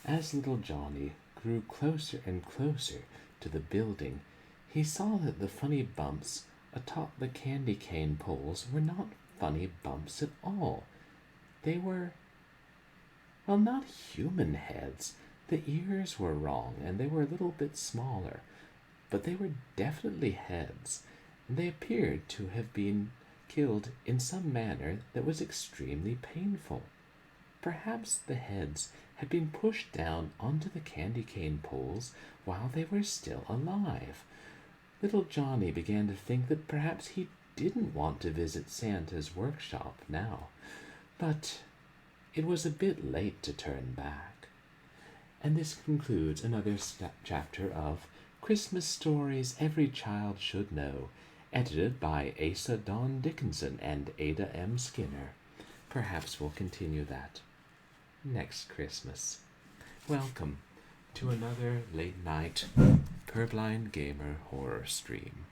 As little Johnny grew closer and closer to the building, he saw that the funny bumps atop the candy cane poles were not funny bumps at all. They were, well, not human heads. The ears were wrong, and they were a little bit smaller, but they were definitely heads, and they appeared to have been killed in some manner that was extremely painful. Perhaps the heads had been pushed down onto the candy cane poles while they were still alive. Little Johnny began to think that perhaps he didn't want to visit Santa's workshop now, but it was a bit late to turn back. And this concludes another chapter of Christmas Stories Every Child Should Know, edited by Asa Dawn Dickinson and Ada M. Skinner. Perhaps we'll continue that next Christmas. Welcome to another late night Purblind Gamer horror stream.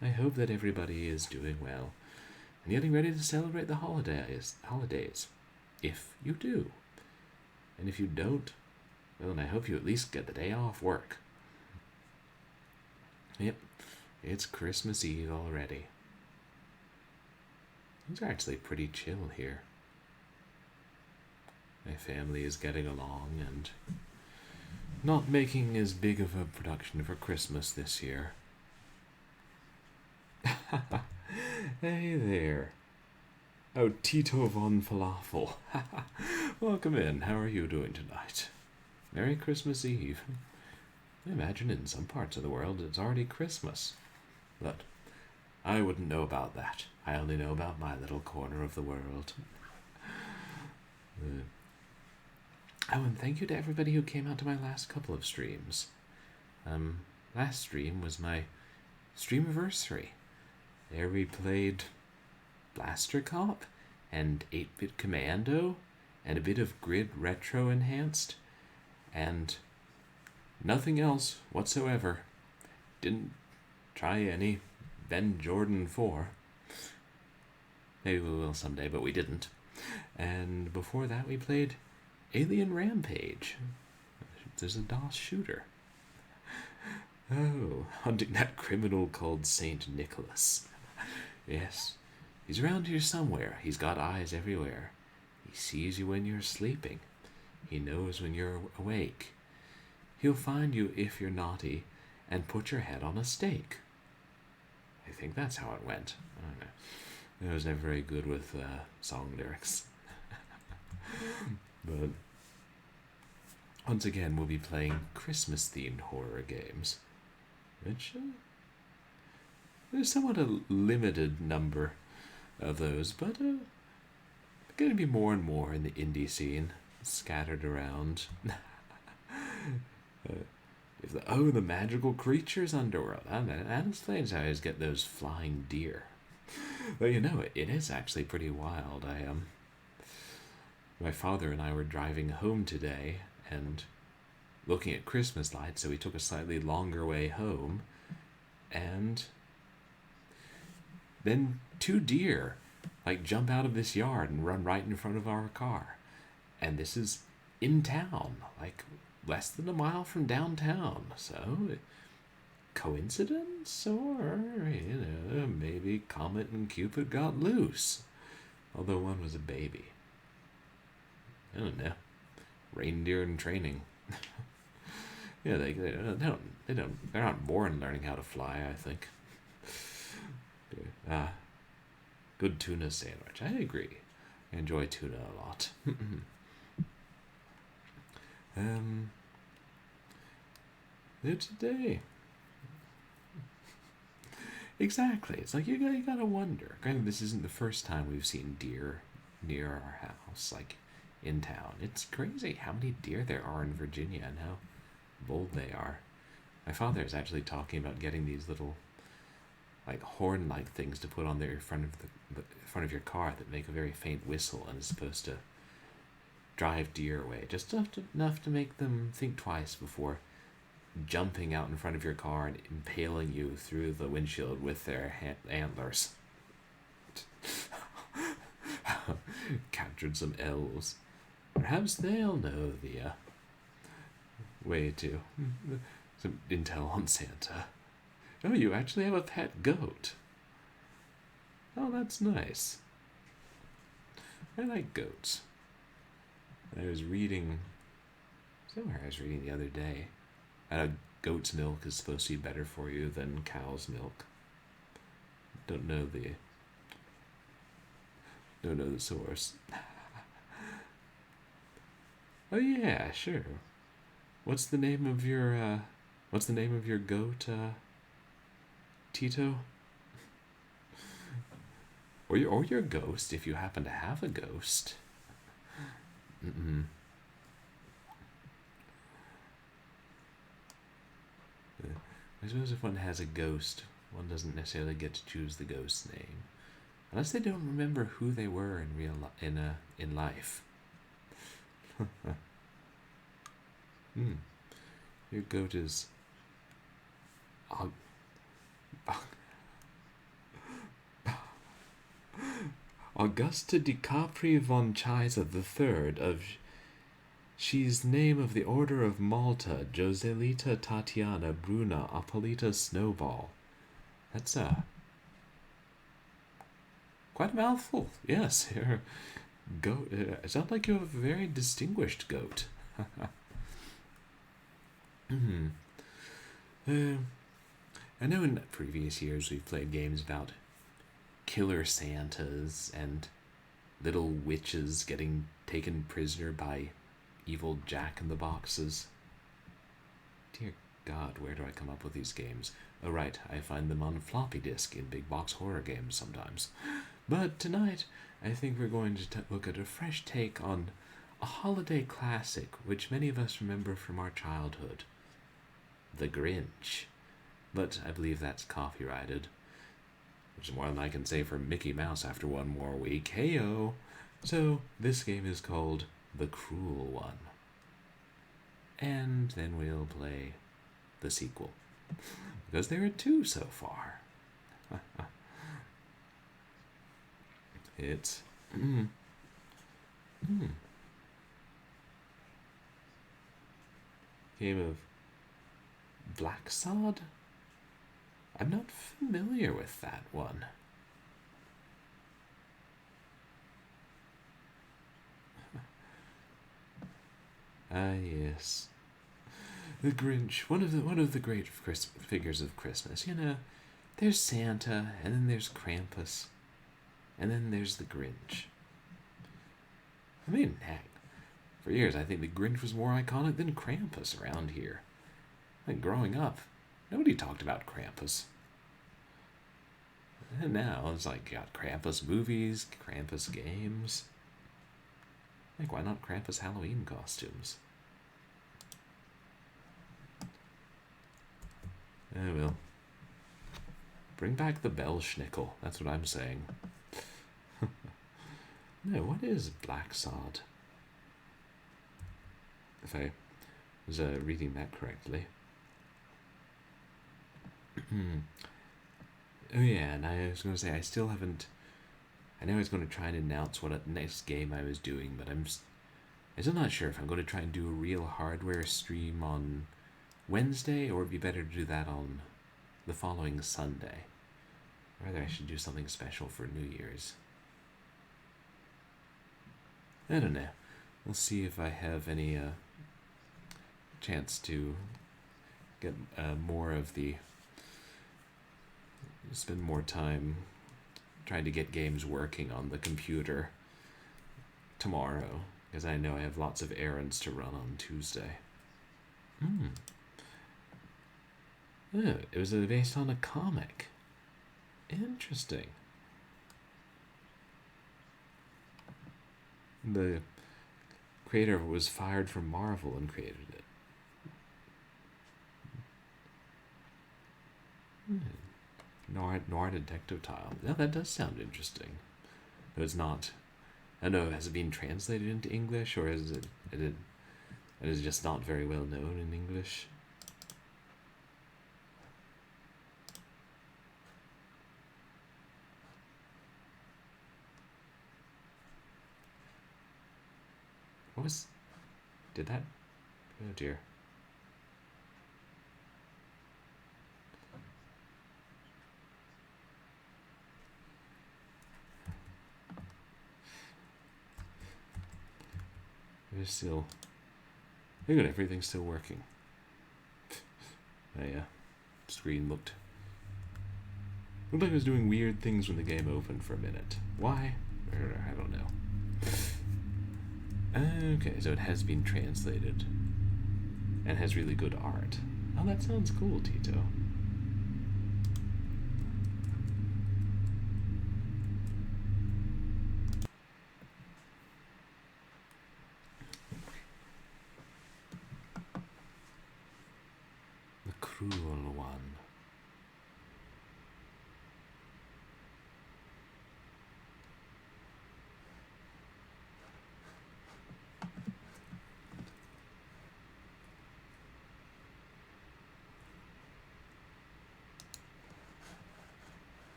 I hope that everybody is doing well and getting ready to celebrate the holidays, if you do. And if you don't, well, then I hope you at least get the day off work. Yep, it's Christmas Eve already. It's actually pretty chill here. My family is getting along and not making as big of a production for Christmas this year. Hey there. Oh, Tito von Falafel. Welcome in. How are you doing tonight? Merry Christmas Eve. I imagine in some parts of the world it's already Christmas. But I wouldn't know about that. I only know about my little corner of the world. Oh, and thank you to everybody who came out to my last couple of streams. Last stream was my streamiversary. There we played Blaster Cop and 8-Bit Commando and a bit of Grid Retro Enhanced and nothing else whatsoever. Didn't try any Ben Jordan 4. Maybe we will someday, but we didn't. And before that we played Alien Rampage. There's a DOS shooter. Oh, hunting that criminal called Saint Nicholas. Yes, he's around here somewhere. He's got eyes everywhere. He sees you when you're sleeping. He knows when you're awake. He'll find you if you're naughty and put your head on a stake. I think that's how it went. I don't know. I was never very good with song lyrics. But once again, we'll be playing Christmas-themed horror games, which there's somewhat a limited number of those, but going to be more and more in the indie scene, scattered around. The magical creatures underworld. That explains how I get those flying deer. Well, you know, it is actually pretty wild. My father and I were driving home today and looking at Christmas lights, so we took a slightly longer way home, and then 2 deer jump out of this yard and run right in front of our car. And this is in town, less than a mile from downtown. So, coincidence? Or, maybe Comet and Cupid got loose. Although one was a baby. I don't know. Reindeer in training. Yeah, they're not born learning how to fly, I think. Good tuna sandwich. I agree. I enjoy tuna a lot. Today. Exactly. It's you gotta wonder. Granted, this isn't the first time we've seen deer near our house, in town. It's crazy how many deer there are in Virginia and how bold they are. My father is actually talking about getting these little horn-like things to put on the front of your car that make a very faint whistle and is supposed to drive deer away, just enough to make them think twice before jumping out in front of your car and impaling you through the windshield with their antlers. Captured some elves. Perhaps they'll know the way to some intel on Santa. Oh, you actually have a pet goat. Oh, that's nice. I like goats. I was reading somewhere. I was reading the other day. Goat's milk is supposed to be better for you than cow's milk. Don't know the source. Oh yeah, sure. What's the name of your goat, Tito? Or your ghost, if you happen to have a ghost. Mm-mm. I suppose if one has a ghost, one doesn't necessarily get to choose the ghost's name, unless they don't remember who they were in life. Your goat is Augusta DiCapri von Chisa III of She's name of the Order of Malta, Joselita Tatiana Bruna Apolita Snowball. That's quite a mouthful. Yes, your goat. It sounds like you have a very distinguished goat. I know in previous years we've played games about killer Santas and little witches getting taken prisoner by evil Jack in the Boxes. Dear God, where do I come up with these games? Oh, right, I find them on floppy disk in big box horror games sometimes. But tonight, I think we're going to look at a fresh take on a holiday classic which many of us remember from our childhood, The Grinch. But I believe that's copyrighted, which is more than I can say for Mickey Mouse after one more week. Heyo! So, this game is called The Cruel One. And then we'll play the sequel, because there are two so far. It's game of Black Sod. I'm not familiar with that one. Ah, yes. The Grinch, one of the great figures of Christmas. You know, there's Santa, and then there's Krampus, and then there's the Grinch. I mean, heck, for years I think the Grinch was more iconic than Krampus around here. Like growing up, nobody talked about Krampus. And now it's like, got Krampus movies, Krampus games. Like, why not Krampus Halloween costumes? Oh well. Bring back the Bellschnickel, that's what I'm saying. No, what is Black Sod? If I was reading that correctly. Oh yeah, and I was going to say, I still haven't... I know I was going to try and announce what next game I was doing, but I'm still not sure if I'm going to try and do a real hardware stream on Wednesday, or it'd be better to do that on the following Sunday. Or whether I should do something special for New Year's. I don't know. We'll see if I have any chance to get more of the... spend more time trying to get games working on the computer tomorrow, because I know I have lots of errands to run on Tuesday. Oh, it was based on a comic. Interesting. The creator was fired from Marvel and created it. Noir detective tile. Now that does sound interesting. But it's not. I don't know, has it been translated into English, or is it is just not very well known in English? What was... Did that... Oh dear. We're still... Look at everything's still working. Oh yeah. Screen looked like it was doing weird things when the game opened for a minute. Why? I don't know. Okay, so it has been translated. And has really good art. Oh, that sounds cool, Tito. The cruel one.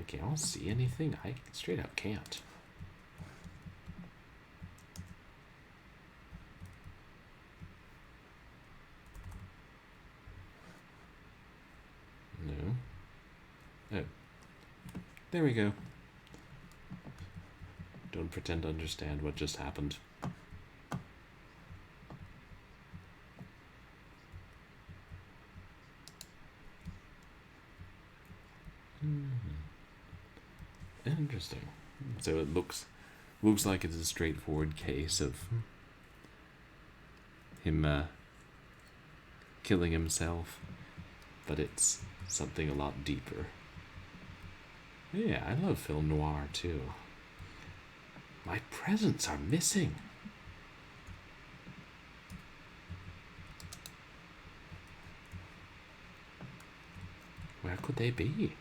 Okay, I don't see anything. I straight up can't. No. Oh. There we go. Don't pretend to understand what just happened. Interesting. So it looks like it's a straightforward case of him killing himself, but it's something a lot deeper. Yeah, I love film noir too. My presents are missing. Where could they be?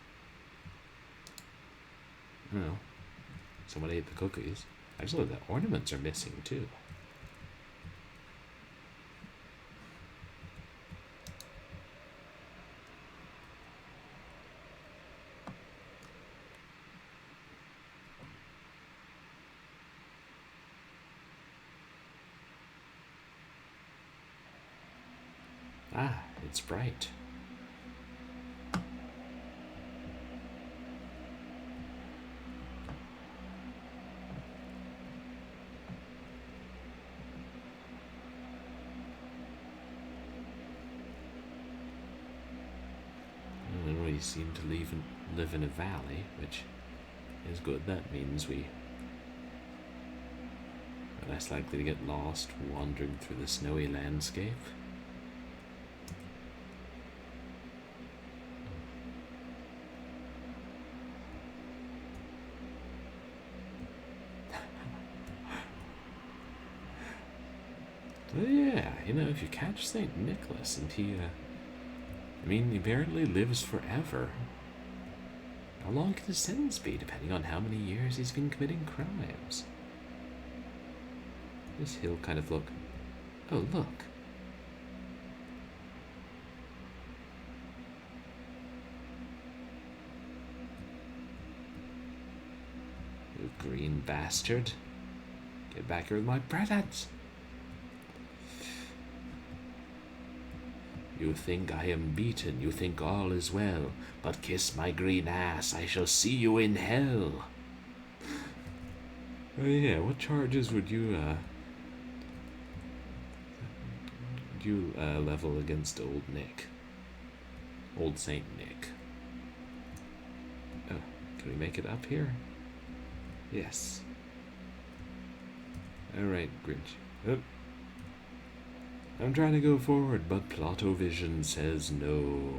I don't know. Someone ate the cookies. I just love that ornaments are missing too. Ah, it's bright. We seem to live in a valley, which is good. That means we are less likely to get lost wandering through the snowy landscape. Well, yeah, you know, if you catch St. Nicholas and he apparently lives forever. How long can his sentence be, depending on how many years he's been committing crimes? This hill kind of look... Oh, look. You green bastard. Get back here with my presents. You think I am beaten, you think all is well, but kiss my green ass, I shall see you in hell. Oh yeah, what charges would you level against old Nick? Old Saint Nick. Oh, can we make it up here? Yes. Alright, Grinch. Oh. I'm trying to go forward, but Plot-O-Vision says no.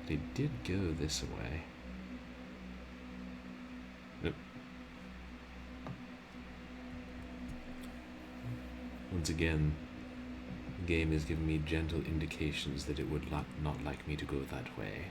They did go this way. Nope. Once again, the game is giving me gentle indications that it would not like me to go that way.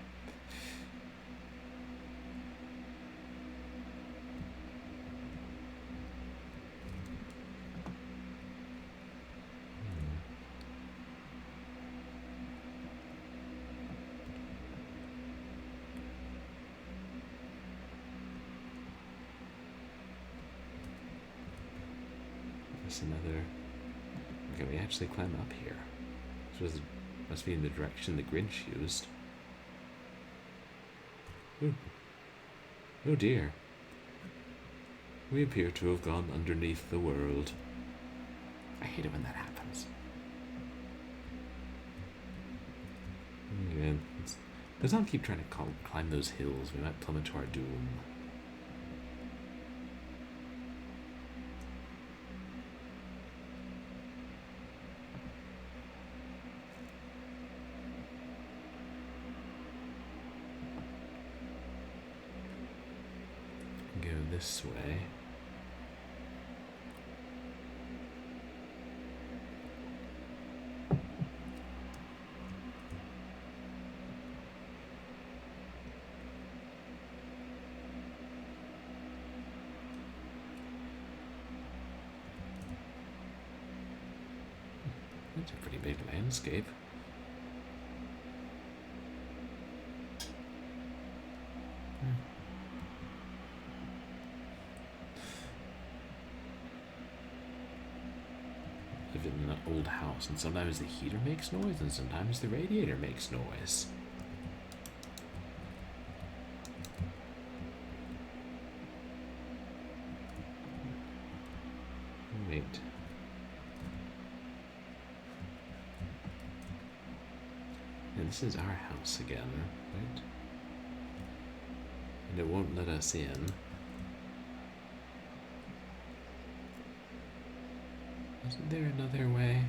this another... Can we actually climb up here? This must be in the direction the Grinch used. Ooh. Oh dear. We appear to have gone underneath the world. I hate it when that happens. Again, let's not keep trying to climb those hills. We might plummet to our doom. Go this way. That's a pretty big landscape. Live in an old house, and sometimes the heater makes noise, and sometimes the radiator makes noise. Wait. And this is our house again, right? And it won't let us in. Isn't there another way?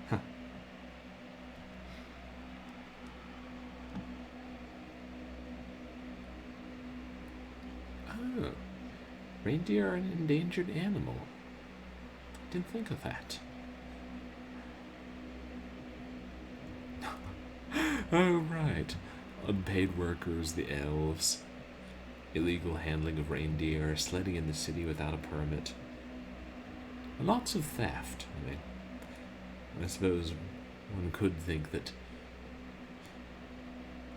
Huh. Oh, reindeer are an endangered animal. Didn't think of that. Oh, right. Unpaid workers, the elves. Illegal handling of reindeer, sledding in the city without a permit. Lots of theft. I mean, I suppose one could think that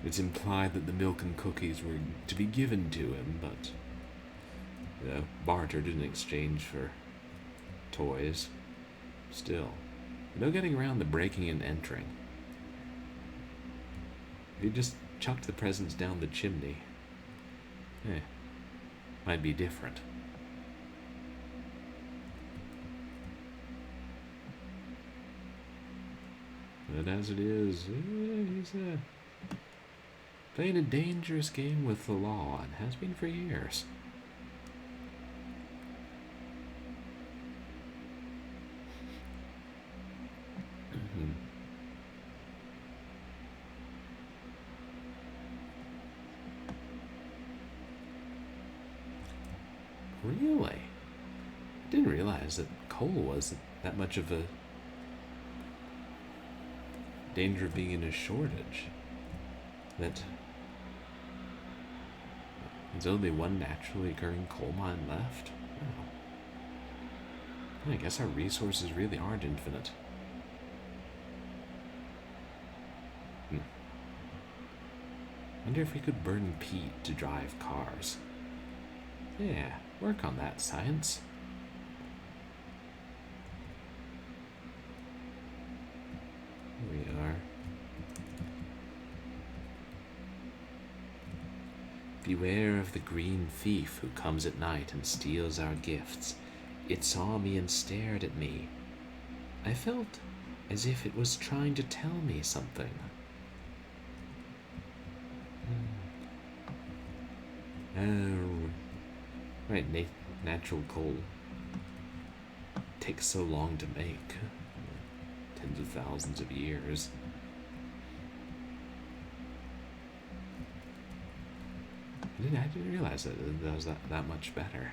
it's implied that the milk and cookies were to be given to him, but bartered in exchange for toys. Still, no getting around the breaking and entering. If you just chucked the presents down the chimney, might be different. But as it is, he's playing a dangerous game with the law, and has been for years. Really? I didn't realize that coal wasn't that much of a danger of being in a shortage. That there's only one naturally occurring coal mine left. Oh. I guess our resources really aren't infinite. Wonder if we could burn peat to drive cars. Yeah, work on that, science. Here we are. Beware of the green thief who comes at night and steals our gifts. It saw me and stared at me. I felt as if it was trying to tell me something. Oh, right, natural coal takes so long to make. Tens of thousands of years. I didn't realize that was that much better.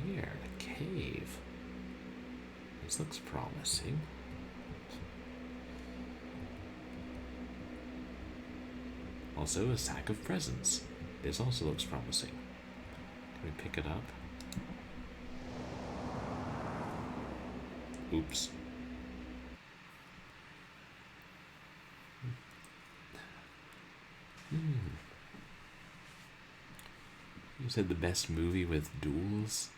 here? A cave. This looks promising. Also, a sack of presents. This also looks promising. Can we pick it up? Oops. You said the best movie with duels?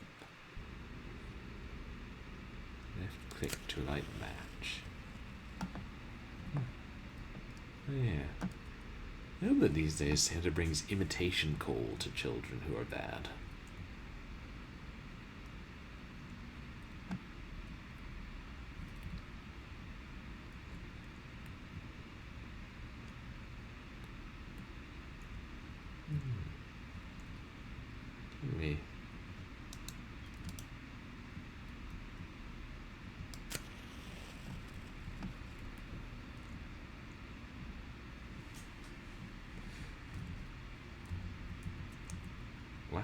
Left click to light match. Oh, yeah. I know that these days Santa brings imitation coal to children who are bad. Me. Wow.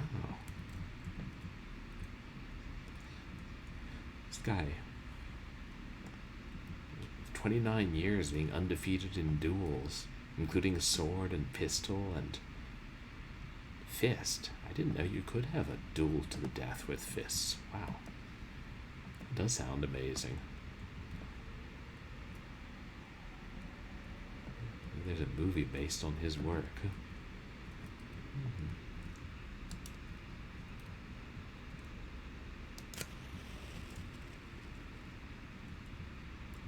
This guy. 29 years being undefeated in duels, including sword and pistol and fist. I didn't know you could have a duel to the death with fists. Wow. It does sound amazing. There's a movie based on his work.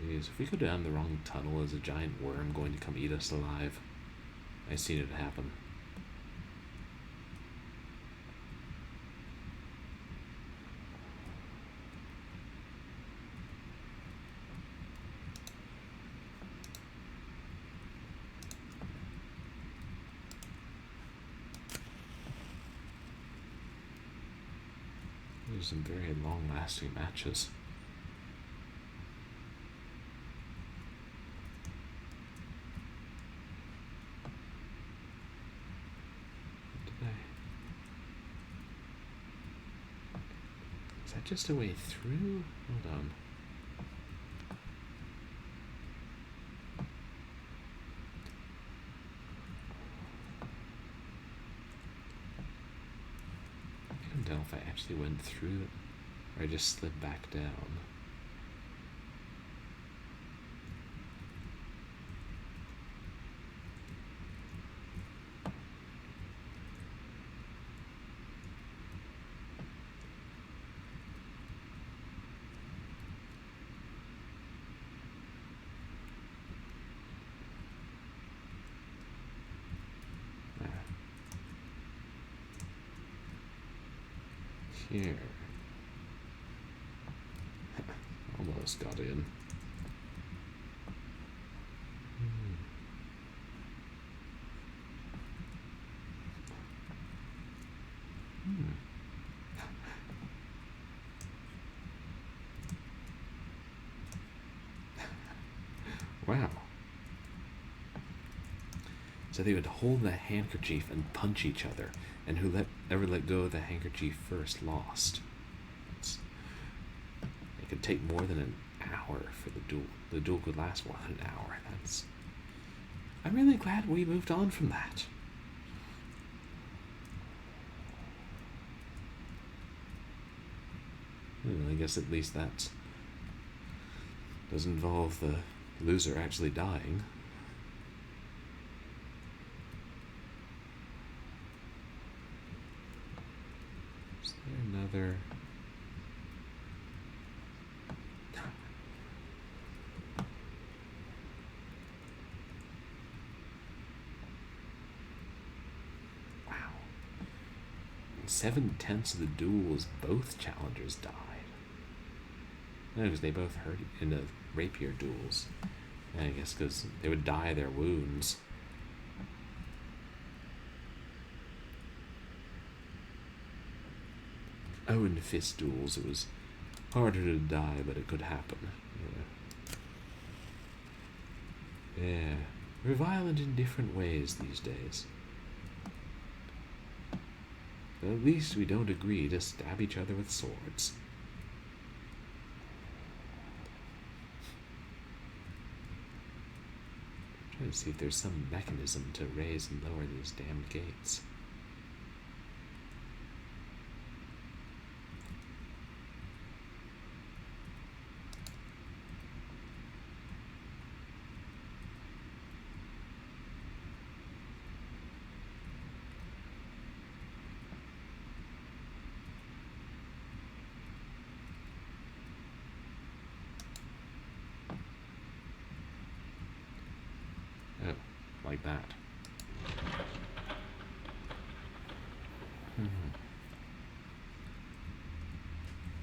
Jeez, if we go down the wrong tunnel, is a giant worm going to come eat us alive? I've seen it happen. There's some very long-lasting matches. Is that just a way through? Hold on. I don't know if I actually went through it or I just slid back down. Here. Almost got in. Wow. So they would hold the handkerchief and punch each other, and who ever let go of the handkerchief first lost. It could take more than an hour for the duel. The duel could last more than an hour. I'm really glad we moved on from that. Well, I guess at least that does involve the loser actually dying. Is there another? Wow. In 7/10 of the duels, both challengers died. No, because they both hurt in the rapier duels. I guess because they would die of their wounds. Oh, in the fist duels, it was harder to die, but it could happen. Yeah. We're violent in different ways these days. At least we don't agree to stab each other with swords. I'm trying to see if there's some mechanism to raise and lower these damned gates. Oh, like that.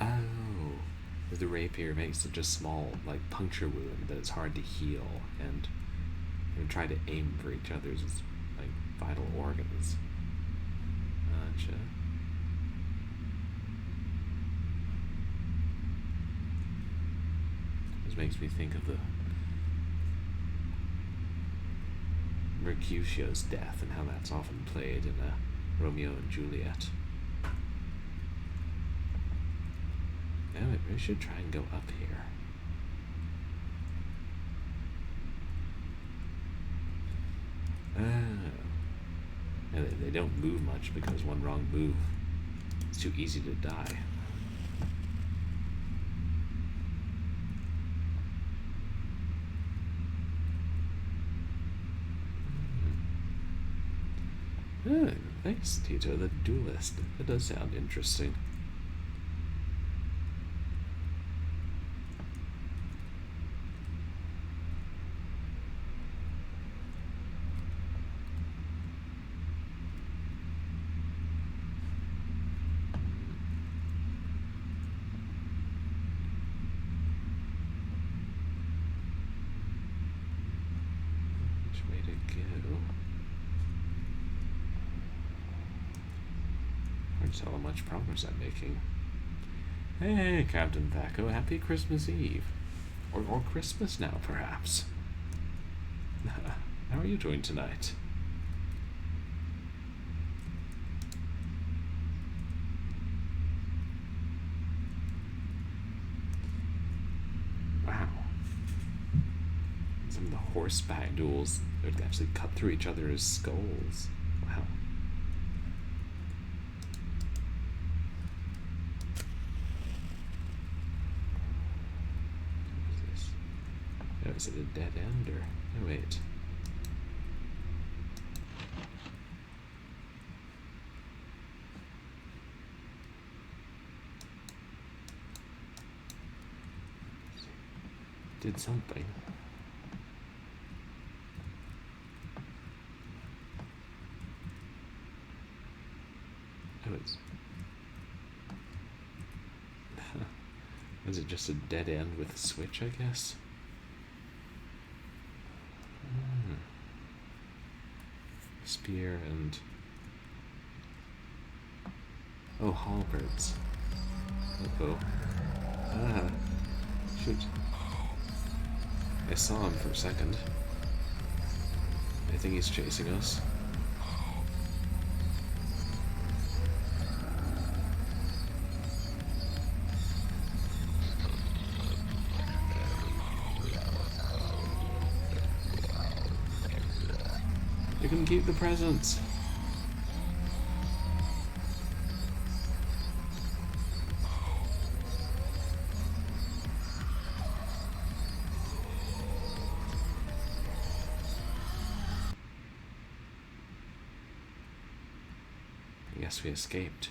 Oh, the rapier makes such a small, like, puncture wound that it's hard to heal, and you try to aim for each other's, like, vital organs. Gotcha. This makes me think of the Mercutio's death and how that's often played in Romeo and Juliet. Now we should try and go up here. Oh. And they don't move much because one wrong move, it's too easy to die. Oh, thanks, Tito, the duelist. That does sound interesting. Which way to go? Hard to tell how much progress I'm making. Hey, Captain Thaco, happy Christmas Eve. Or Christmas now, perhaps. How are you doing tonight? Wow. Some of the horseback duels would actually cut through each other's skulls. Wow. Is it a dead end or... Oh, wait. Did something. Oh, it's... Was it just a dead end with a switch, I guess? Spear and... Oh, halberds. Uh-oh. Ah. Shoot. I saw him for a second. I think he's chasing us. You can keep the presents. I guess we escaped.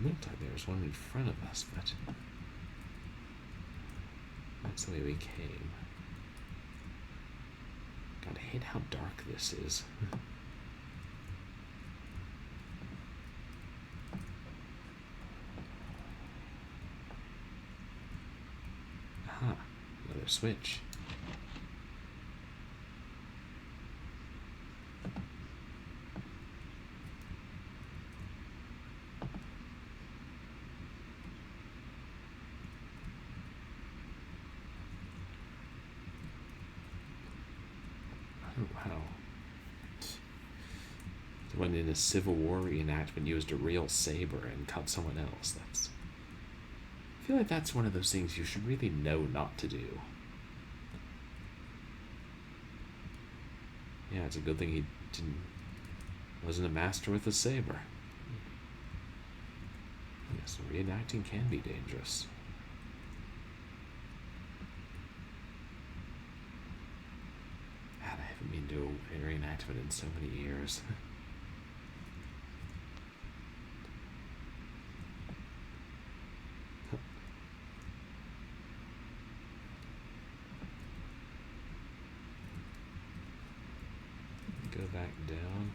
Looked like there was one in front of us, but that's the way we came. God, I hate how dark this is. Aha, another switch. Wow. When in a Civil War reenactment used a real saber and cut someone else. I feel like that's one of those things you should really know not to do. Yeah, it's a good thing he wasn't a master with a saber. Yes, reenacting can be dangerous. God, I haven't been to a reenactment in so many years. Go back down.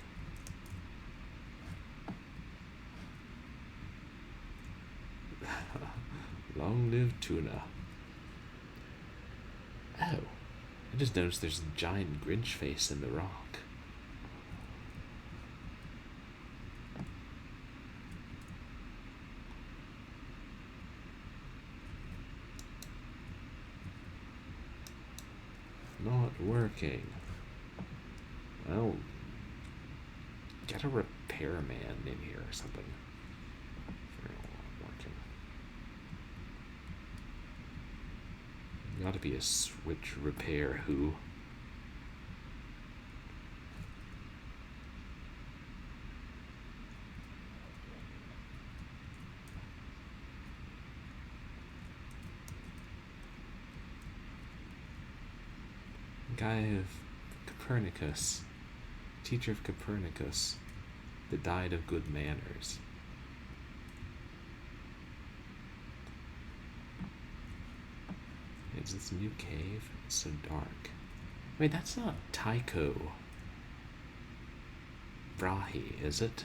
Long live tuna. Oh, I just noticed there's a giant Grinch face in the rock. Not working. Well, get a repairman in here or something. Working. Gotta be a switch repair who. Guy of Copernicus. Teacher of Copernicus that died of good manners. Is this a new cave? It's so dark. Wait, that's not Tycho Brahe, is it?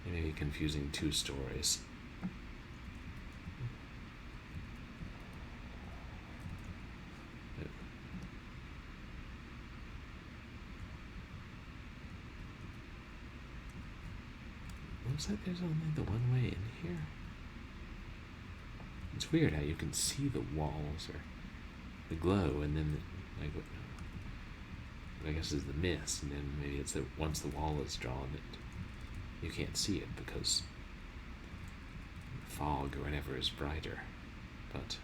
I may be confusing two stories. Looks like there's only the one way in here. It's weird how you can see the walls or the glow, and then like I guess is the mist, and then maybe it's that once the wall is drawn, you can't see it because the fog or whatever is brighter. But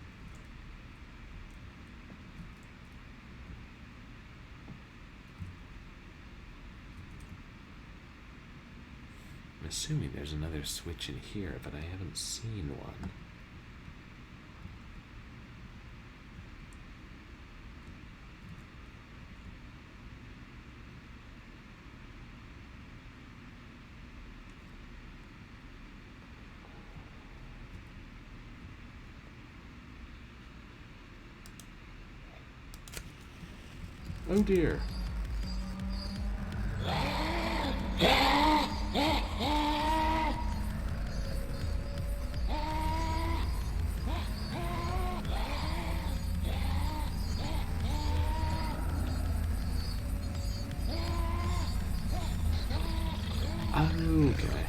I'm assuming there's another switch in here, but I haven't seen one. Oh dear. Okay.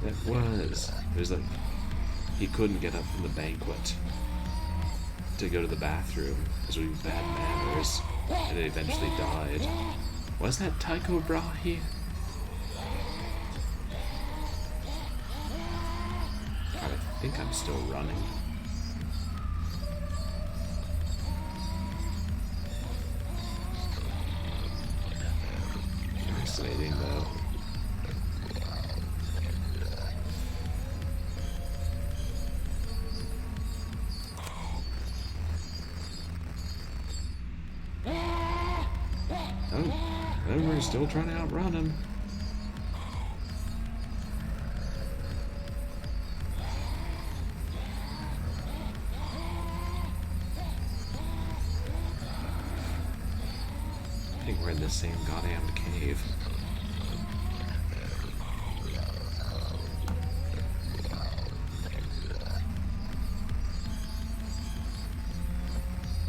That was. There's like. He couldn't get up from the banquet to go to the bathroom because of bad manners, and it eventually died. Was that Tycho Brahe? God, I think I'm still running. Fascinating, though. Oh, we're still trying to outrun him. I think we're in the same goddamn cave.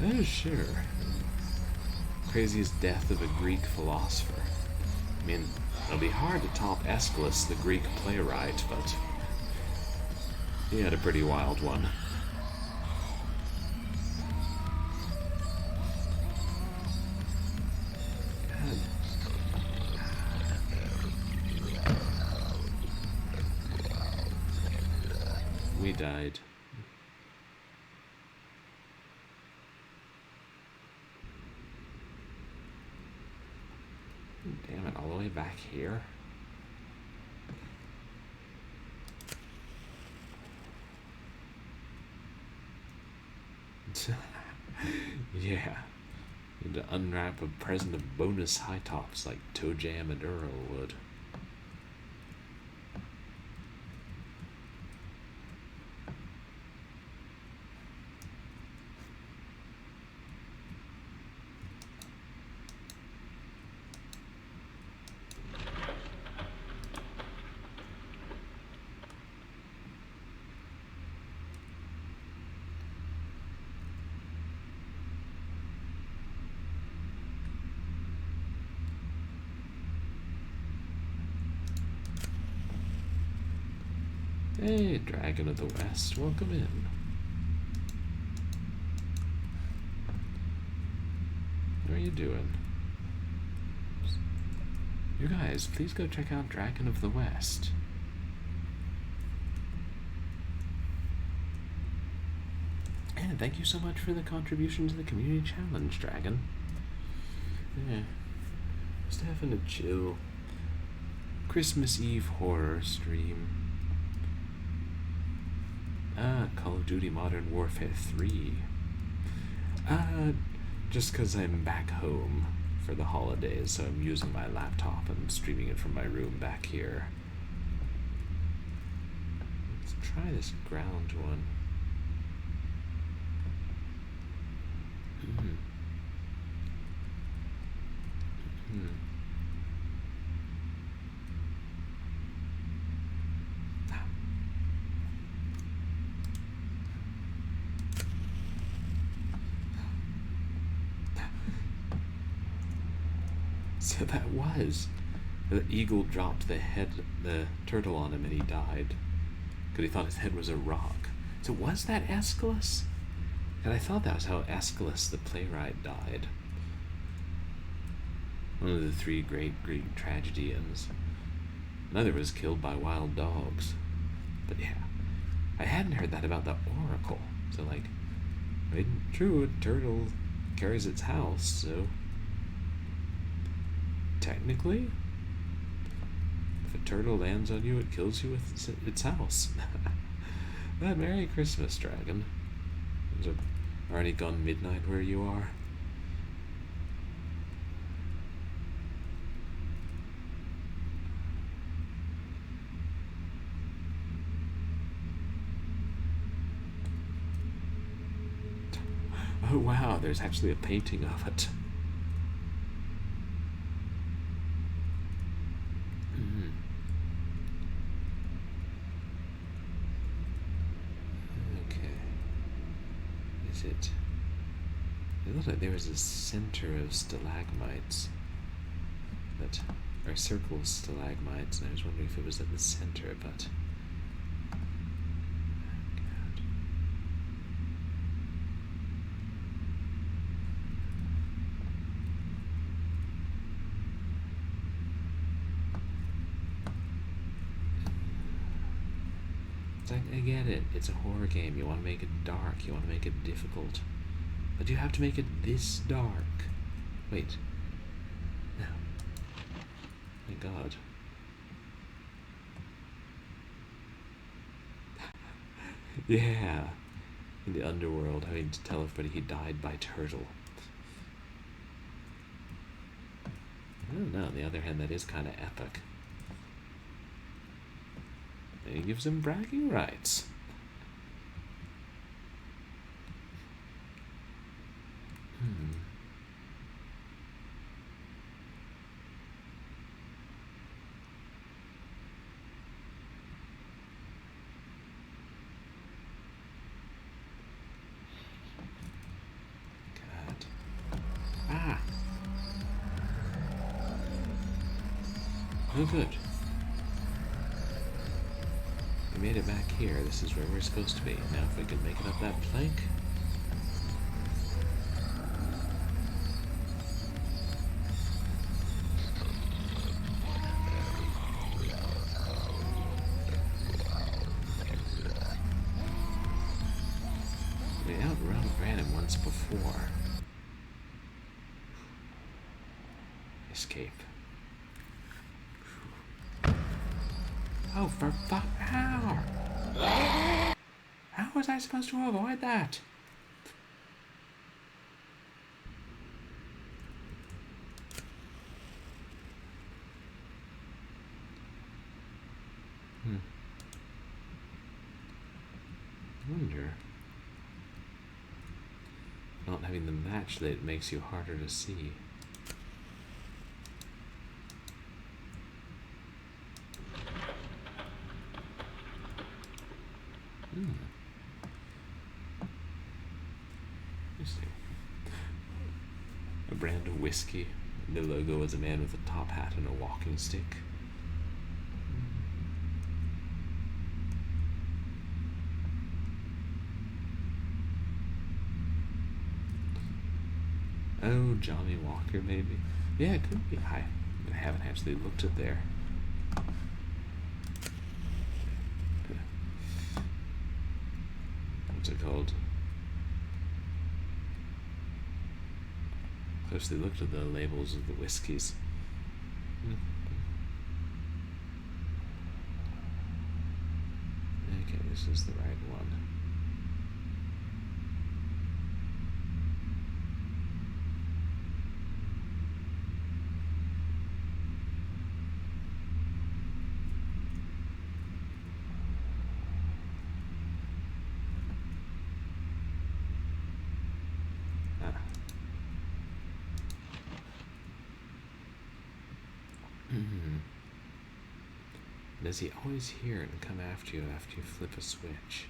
Oh, sure. Craziest death of a Greek philosopher. I mean, it'll be hard to top Aeschylus, the Greek playwright, but He had a pretty wild one. God. We died. Damn it, all the way back here? Yeah. Need to unwrap a present of bonus high tops like Toe Jam and Earl would. Hey, Dragon of the West, welcome in. How are you doing? You guys, please go check out Dragon of the West. And thank you so much for the contribution to the community challenge, Dragon. Yeah, just having a chill Christmas Eve horror stream. Call of Duty Modern Warfare 3. Just because I'm back home for the holidays, so I'm using my laptop and streaming it from my room back here. Let's try this ground one. So that was. The eagle dropped the turtle on him and he died. Because he thought his head was a rock. So was that Aeschylus? And I thought that was how Aeschylus the playwright died. One of the 3 great Greek tragedians. Another was killed by wild dogs. But yeah, I hadn't heard that about the oracle. So like, true, a turtle carries its house, so technically, if a turtle lands on you, it kills you with its house. But Merry Christmas, Dragon. Is it already gone midnight where you are? Oh wow, there's actually a painting of it. It looked like there was a center of stalagmites that are circle stalagmites, and I was wondering if it was at the center, but I get it. It's a horror game. You want to make it dark. You want to make it difficult. But you have to make it this dark. Wait. No. My God. Yeah. In the underworld, having to tell everybody he died by turtle. I don't know. On the other hand, that is kind of epic. And he gives him bragging rights. Oh, good. We made made it back here. This is where we're supposed to be. Now if we can make it up that plank. We ran him once before. Escape. Oh, for fuck! How? How was I supposed to avoid that? I wonder. Not having the match lit makes you harder to see. Interesting. A brand of whiskey. The logo is a man with a top hat and a walking stick. Oh, Johnny Walker, maybe? Yeah, it could be. I haven't actually looked at there. What's it called? Closely looked at the labels of the whiskeys. Okay, this is the right one. Does he always hear it and come after you flip a switch?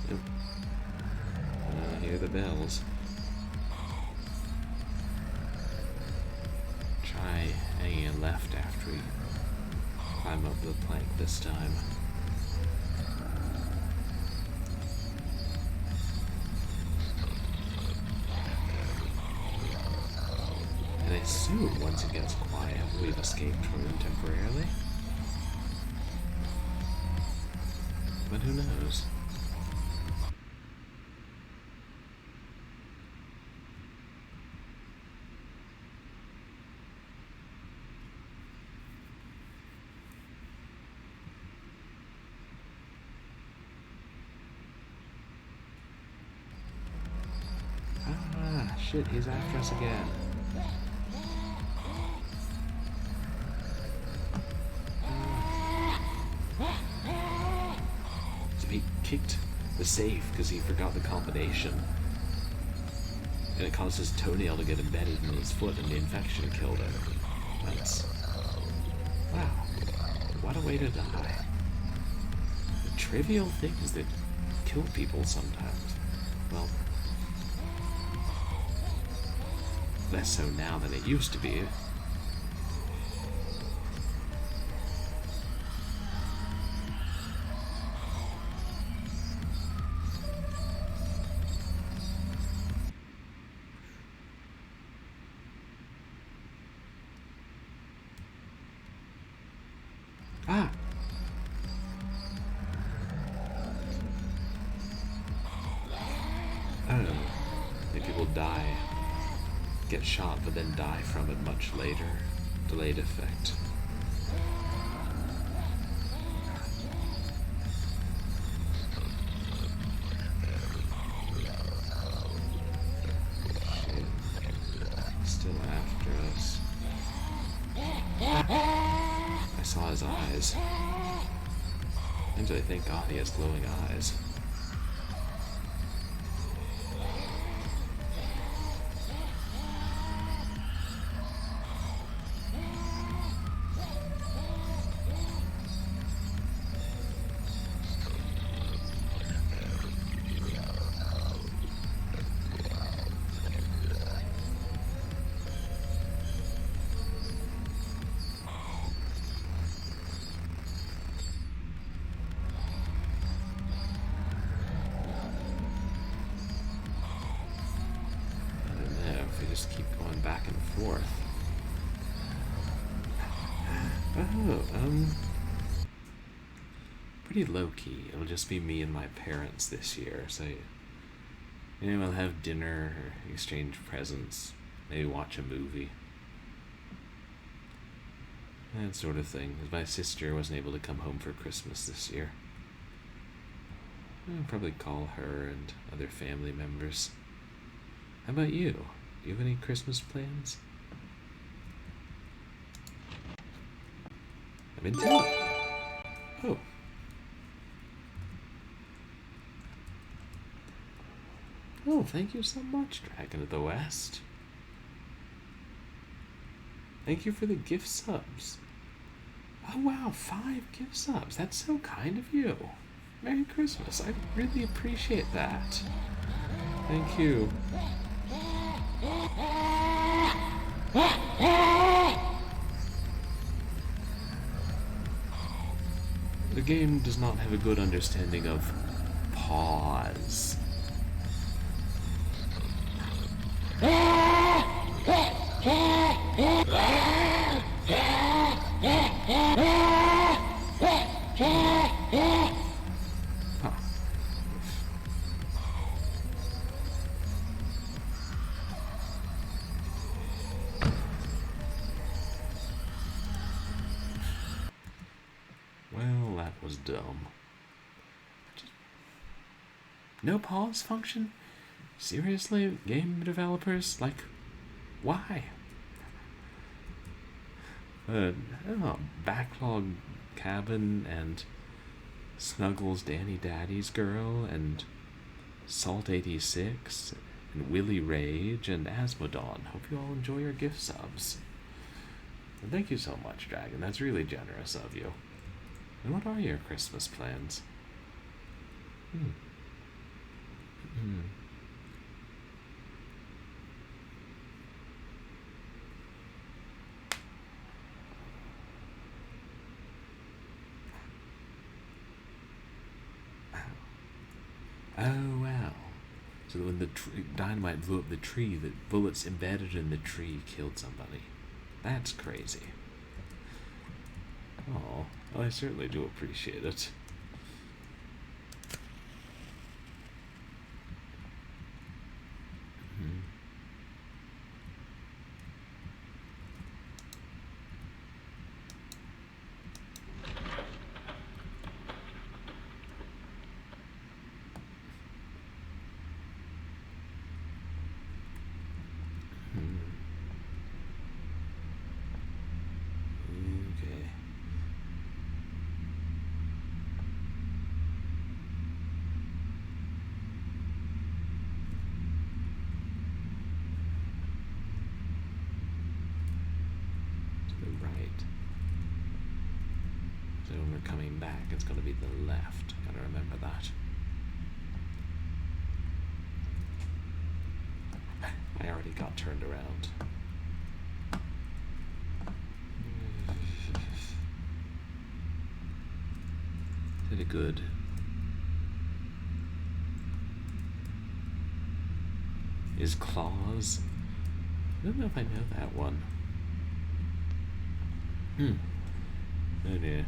Nope. I hear the bells. Try hanging left after we climb up the plank this time. And I assume once it gets quiet, we've escaped from him temporarily. But who knows? Shit, he's after us again. So he kicked the safe because he forgot the combination. And it caused his toenail to get embedded in his foot and the infection killed him. That's... wow. What a way to die. The trivial things that kill people sometimes. Well... less so now than it used to be. Ah! I don't know. I think people die. Get shot but then die from it much later. Delayed effect. Shit. Still after us. I saw his eyes. Actually, thank God he has glowing eyes. 4th. Oh, pretty low-key. It'll just be me and my parents this year, so we'll have dinner, or exchange presents, maybe watch a movie. That sort of thing. My sister wasn't able to come home for Christmas this year. I'll probably call her and other family members. How about you? Do you have any Christmas plans? I'm into it. Oh. Oh, thank you so much, Dragon of the West. Thank you for the gift subs. Oh wow, 5 gift subs. That's so kind of you. Merry Christmas. I really appreciate that. Thank you. The game does not have a good understanding of pause. Well, that was dumb. No pause function? Seriously, game developers? Like, why? Backlog Cabin and Snuggles Danny Daddy's Girl and Salt 86 and Willy Rage and Asmodon. Hope you all enjoy your gift subs. And thank you so much, Dragon. That's really generous of you. And what are your Christmas plans? Oh, wow. So when the dynamite blew up the tree, the bullets embedded in the tree killed somebody. That's crazy. Oh, well, I certainly do appreciate it. Coming back, it's going to be the left. Gotta remember that. I already got turned around. Did it good. Is Claws? I don't know if I know that one. Oh dear.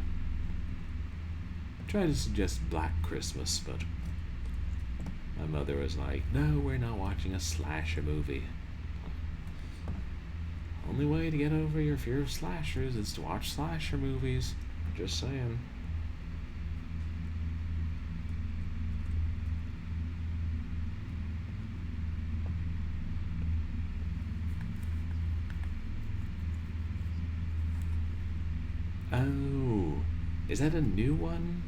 Tried to suggest Black Christmas, but my mother was like, no, we're not watching a slasher movie. Only way to get over your fear of slashers is to watch slasher movies. Just saying. Oh, is that a new one?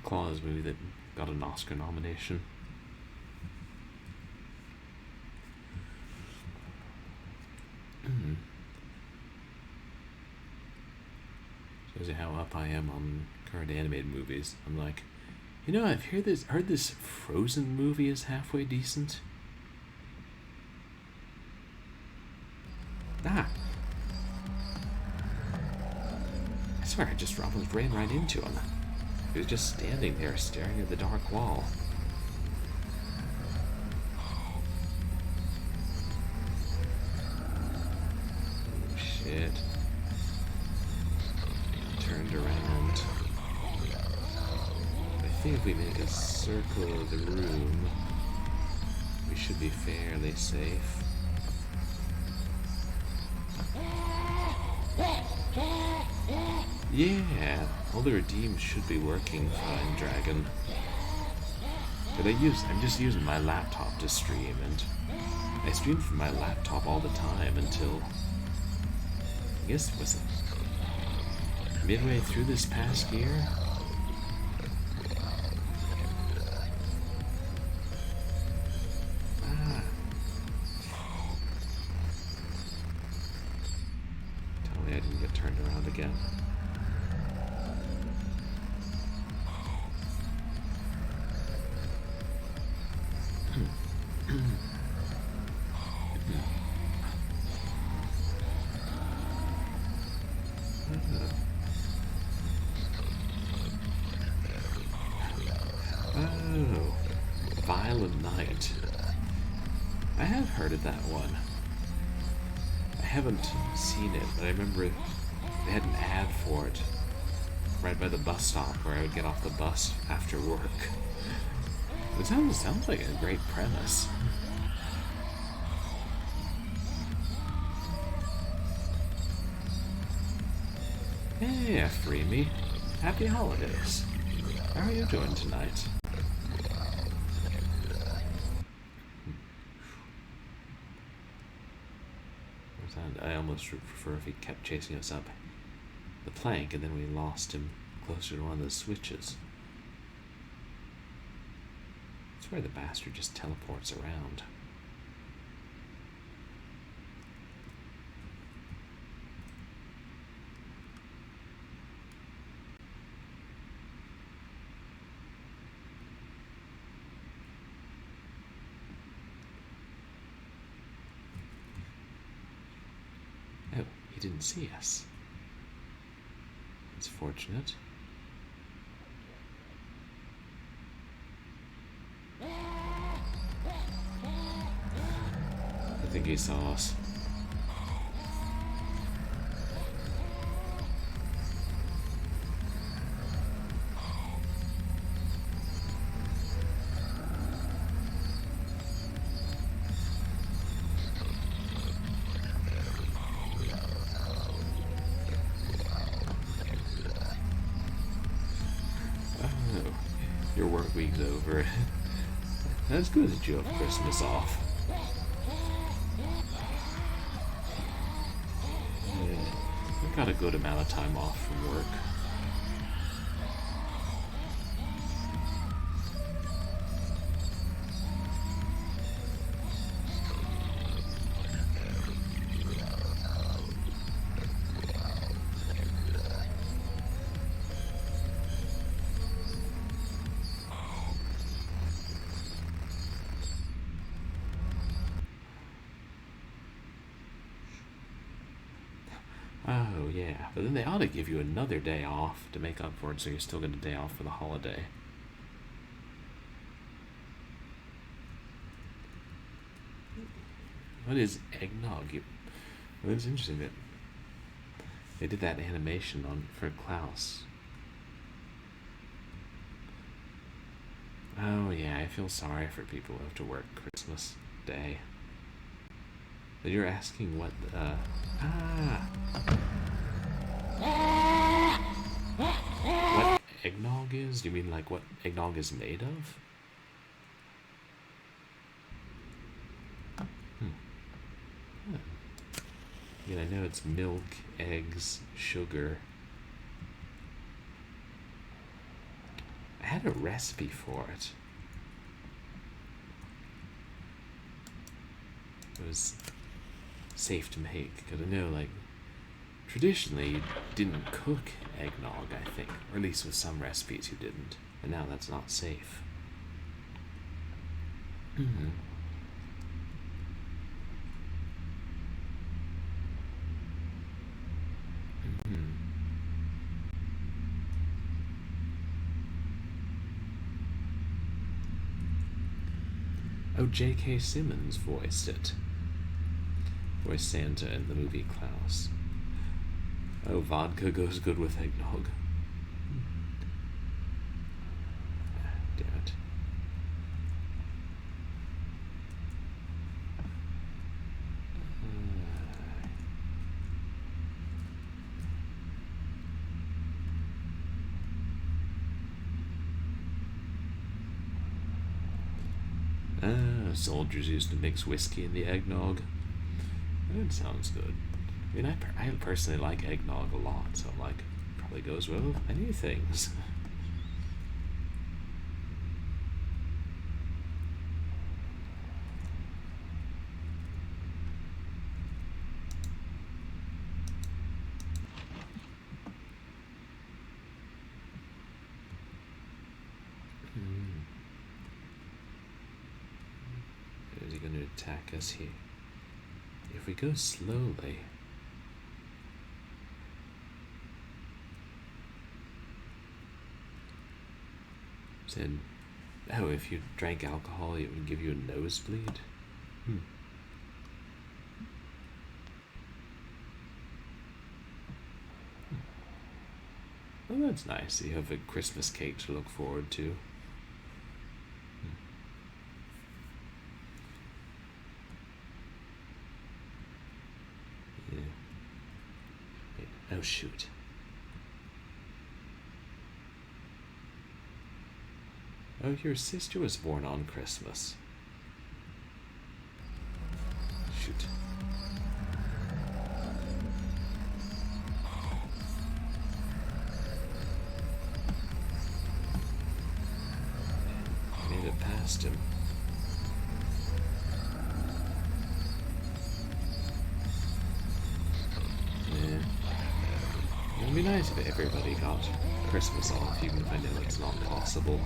Claws movie that got an Oscar nomination. Shows you how up I am on current animated movies. I'm like, I've heard this Frozen movie is halfway decent. swear I just almost ran right into him. He was just standing there staring at the dark wall. Oh, shit. Turned around. I think if we make a circle of the room, we should be fairly safe. Yeah, all the redeems should be working fine, Dragon. But I'm just using my laptop to stream, and I streamed from my laptop all the time until, I guess it was midway through this past year. Tell me I didn't get turned around again. Oh, Violent Night. I have heard of that one. I haven't seen it, but I remember they had an ad for it right by the bus stop where I would get off the bus after work. It sounds like a great premise. Hey, Freemy. Happy holidays. How are you doing tonight? I almost would prefer if he kept chasing us up the plank and then we lost him closer to one of the switches. I swear the bastard just teleports around. Oh, he didn't see us. It's fortunate. I think he saw us. Your work week's over. That's good that you have Christmas off. Yeah, I got a good amount of time off from work. Oh, yeah. But then they ought to give you another day off to make up for it so you're still getting a day off for the holiday. What is eggnog? Well, it's interesting that they did that animation for Klaus. Oh, yeah, I feel sorry for people who have to work Christmas Day. But you're asking what, what eggnog is? Do you mean like what eggnog is made of? I mean, I know it's milk, eggs, sugar. I had a recipe for it. It was safe to make, because I know, like, traditionally you didn't cook eggnog, I think, or at least with some recipes you didn't, and now that's not safe. Mm-hmm. Oh, J.K. Simmons voiced it. Voiced Santa in the movie Klaus. Oh, vodka goes good with eggnog. Damn it. Soldiers used to mix whiskey in the eggnog. That sounds good. I mean, I personally like eggnog a lot, so I'm like, probably goes well with many things. Is he going to attack us here? If we go slowly. Said, oh, if you drank alcohol, it would give you a nosebleed. Well, that's nice. You have a Christmas cake to look forward to. Yeah. Wait, oh, shoot. Oh, your sister was born on Christmas. Shoot. Made it past him. Yeah. It would be nice if everybody got Christmas off, even if I know it's not possible.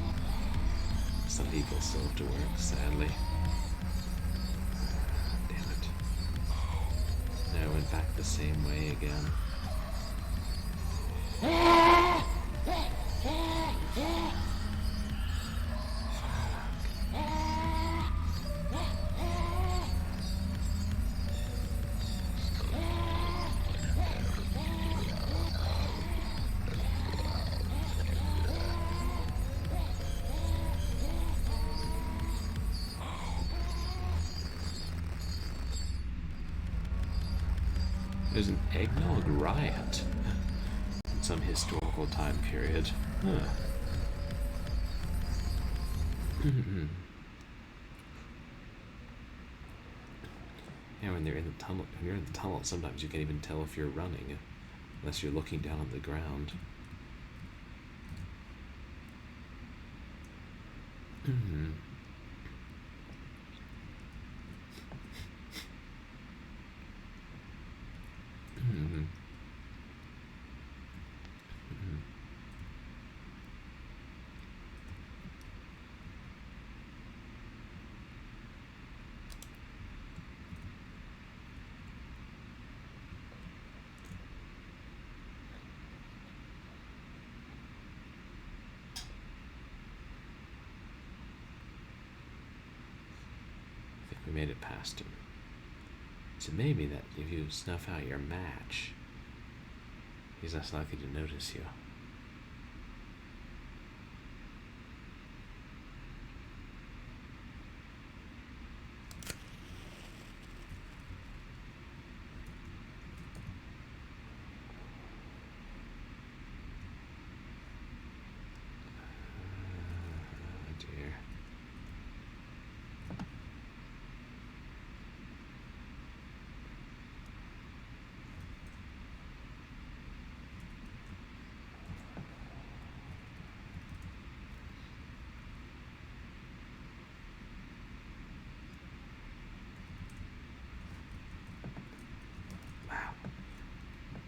Some people still have to work, sadly. Damn it. Now I went back the same way again. There's an eggnog riot in some historical time period. Huh. Yeah, when you're in the tunnel, sometimes you can't even tell if you're running, unless you're looking down on the ground. We made it past him. So maybe that if you snuff out your match, he's less likely to notice you. Dear.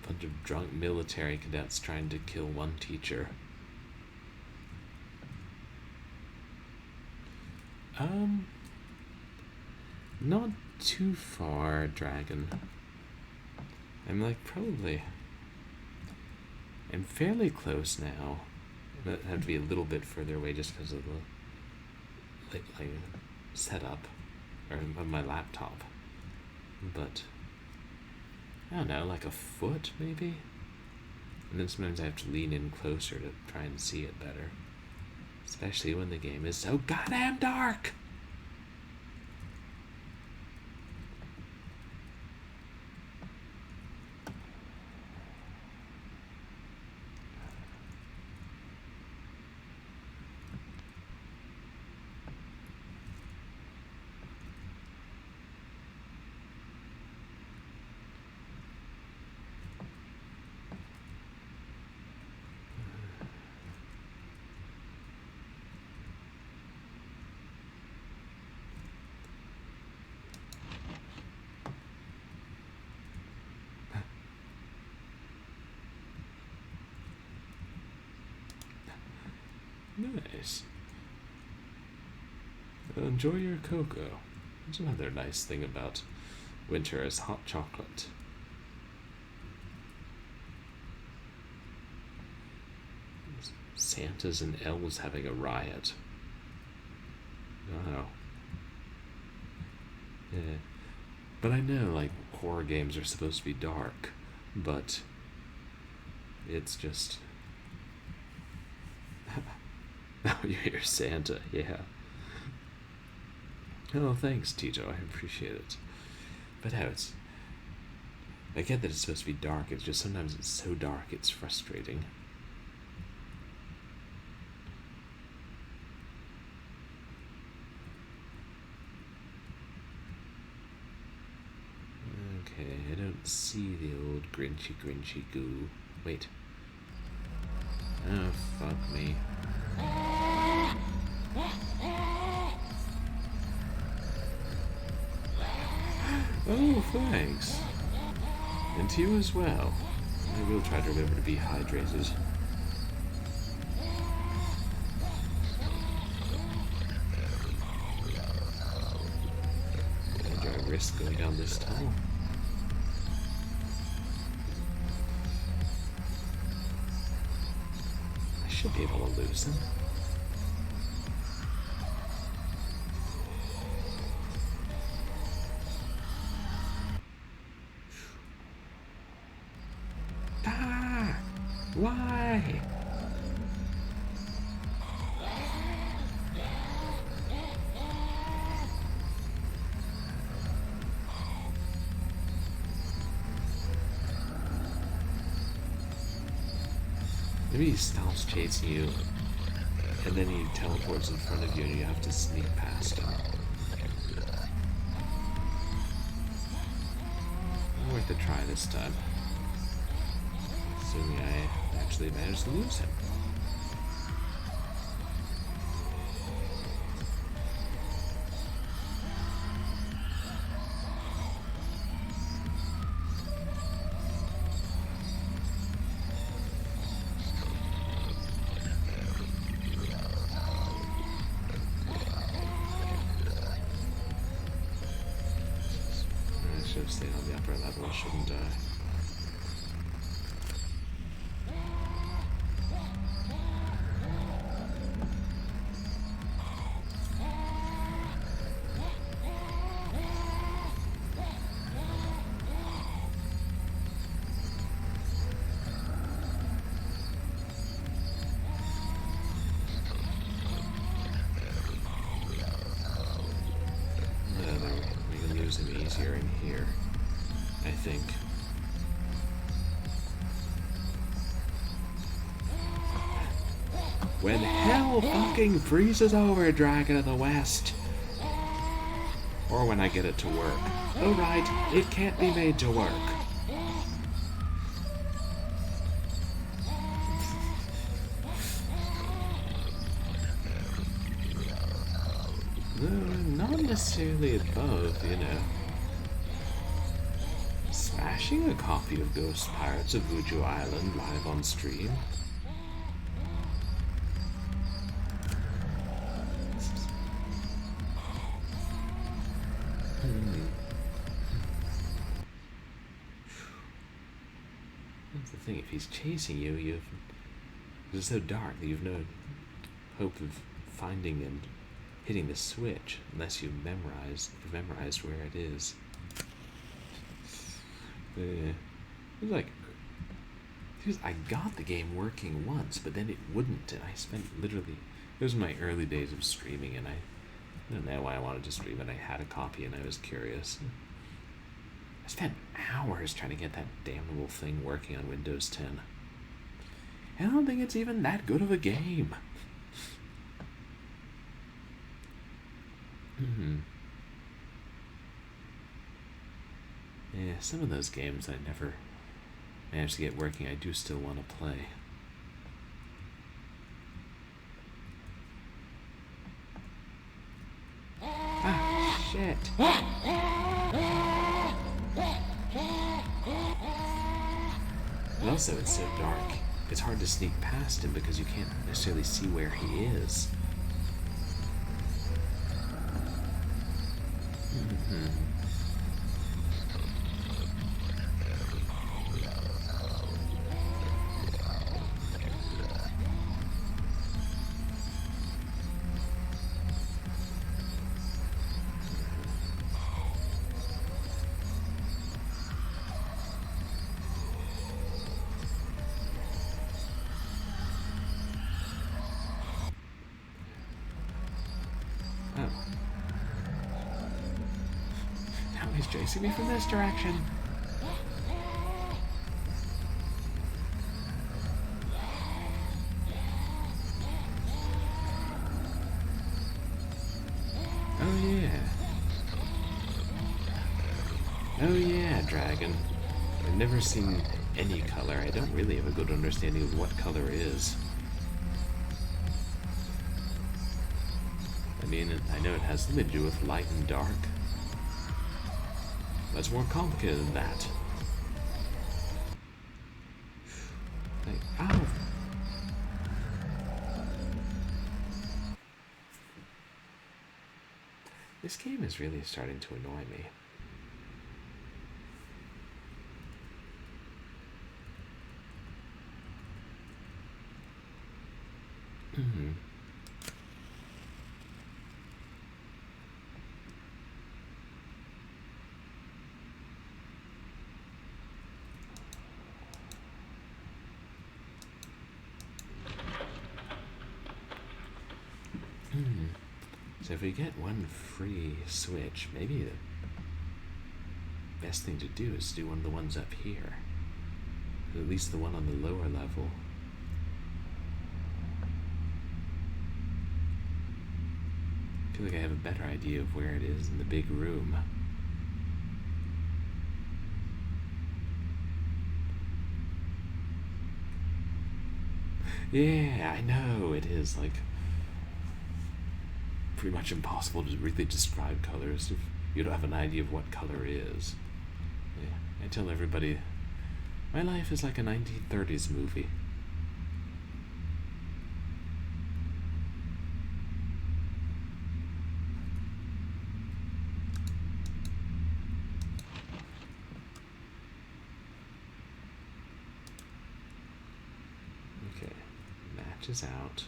Bunch of drunk military cadets trying to kill one teacher. Not too far, Dragon. I'm I'm fairly close now. But I have to be a little bit further away just because of the setup, or of my laptop. But I don't know, like a foot maybe? And then sometimes I have to lean in closer to try and see it better. Especially when the game is so goddamn dark! Nice. Enjoy your cocoa. That's another nice thing about winter is hot chocolate. Santas and elves having a riot. Oh. Yeah. But I know, like, horror games are supposed to be dark, but it's just... Now you hear Santa, yeah. Oh, thanks, Tito. I appreciate it. But how I get that it's supposed to be dark. It's just sometimes it's so dark it's frustrating. Okay, I don't see the old Grinchy goo. Wait. Oh, fuck me. Oh, thanks. And to you as well. I will try to remember to be hydrated. Do I risk going down this tunnel? I should be able to lose him. Why? Maybe he stops chasing you, and then he teleports in front of you, and you have to sneak past him. Worth a try this time. Assuming I actually managed to lose him. I should have stayed on the upper level, shouldn't I? Him easier in here, I think. When hell fucking freezes over, Dragon of the West. Or when I get it to work. Oh right, it can't be made to work. Not necessarily above, you know. Smashing a copy of Ghost Pirates of Vuju Island live on stream. That's the thing, if he's chasing you, it's so dark that you've no hope of finding him hitting the switch unless you've memorized where it is. It was like, I got the game working once, but then it wouldn't, and I spent literally, it was my early days of streaming, and I don't know why I wanted to stream it. I had a copy and I was curious. I spent hours trying to get that damnable thing working on Windows 10. And I don't think it's even that good of a game. Yeah, some of those games I never managed to get working, I do still want to play. Ah, shit. And also, it's so dark. It's hard to sneak past him because you can't necessarily see where he is. He's chasing me from this direction. Oh yeah. Oh yeah, dragon. I've never seen any color. I don't really have a good understanding of what color is. I mean, I know it has something to do with light and dark. That's more complicated than that. Like, ow! This game is really starting to annoy me. So if we get one free switch, maybe the best thing to do is do one of the ones up here. At least the one on the lower level. I feel like I have a better idea of where it is in the big room. Yeah, I know, it is like pretty much impossible to really describe colors if you don't have an idea of what color is. Yeah, I tell everybody, my life is like a 1930s movie. Okay, match is out.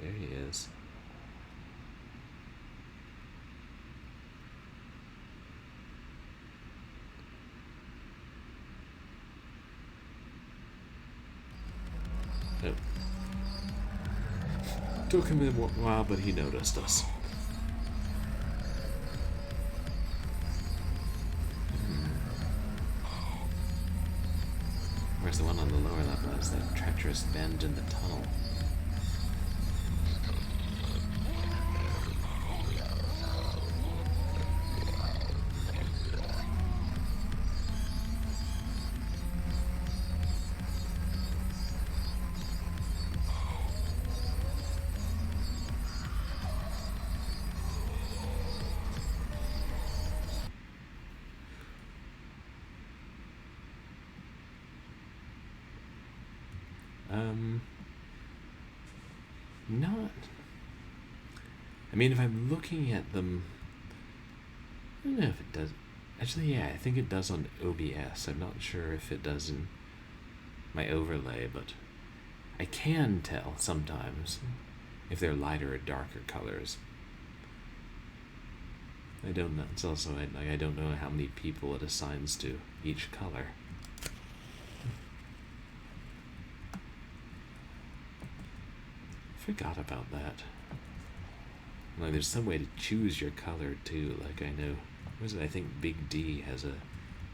There he is. Oh. Took him a while, but he noticed us. Where's the one on the lower level? Is that treacherous bend in the tunnel? Not. I mean, if I'm looking at them, I don't know if it does. Actually, yeah, I think it does on OBS. I'm not sure if it does in my overlay, but I can tell sometimes if they're lighter or darker colors. I don't know. It's also like I don't know how many people it assigns to each color. Forgot about that. Like, there's some way to choose your color too. Like, I know, what is it? I think Big D has a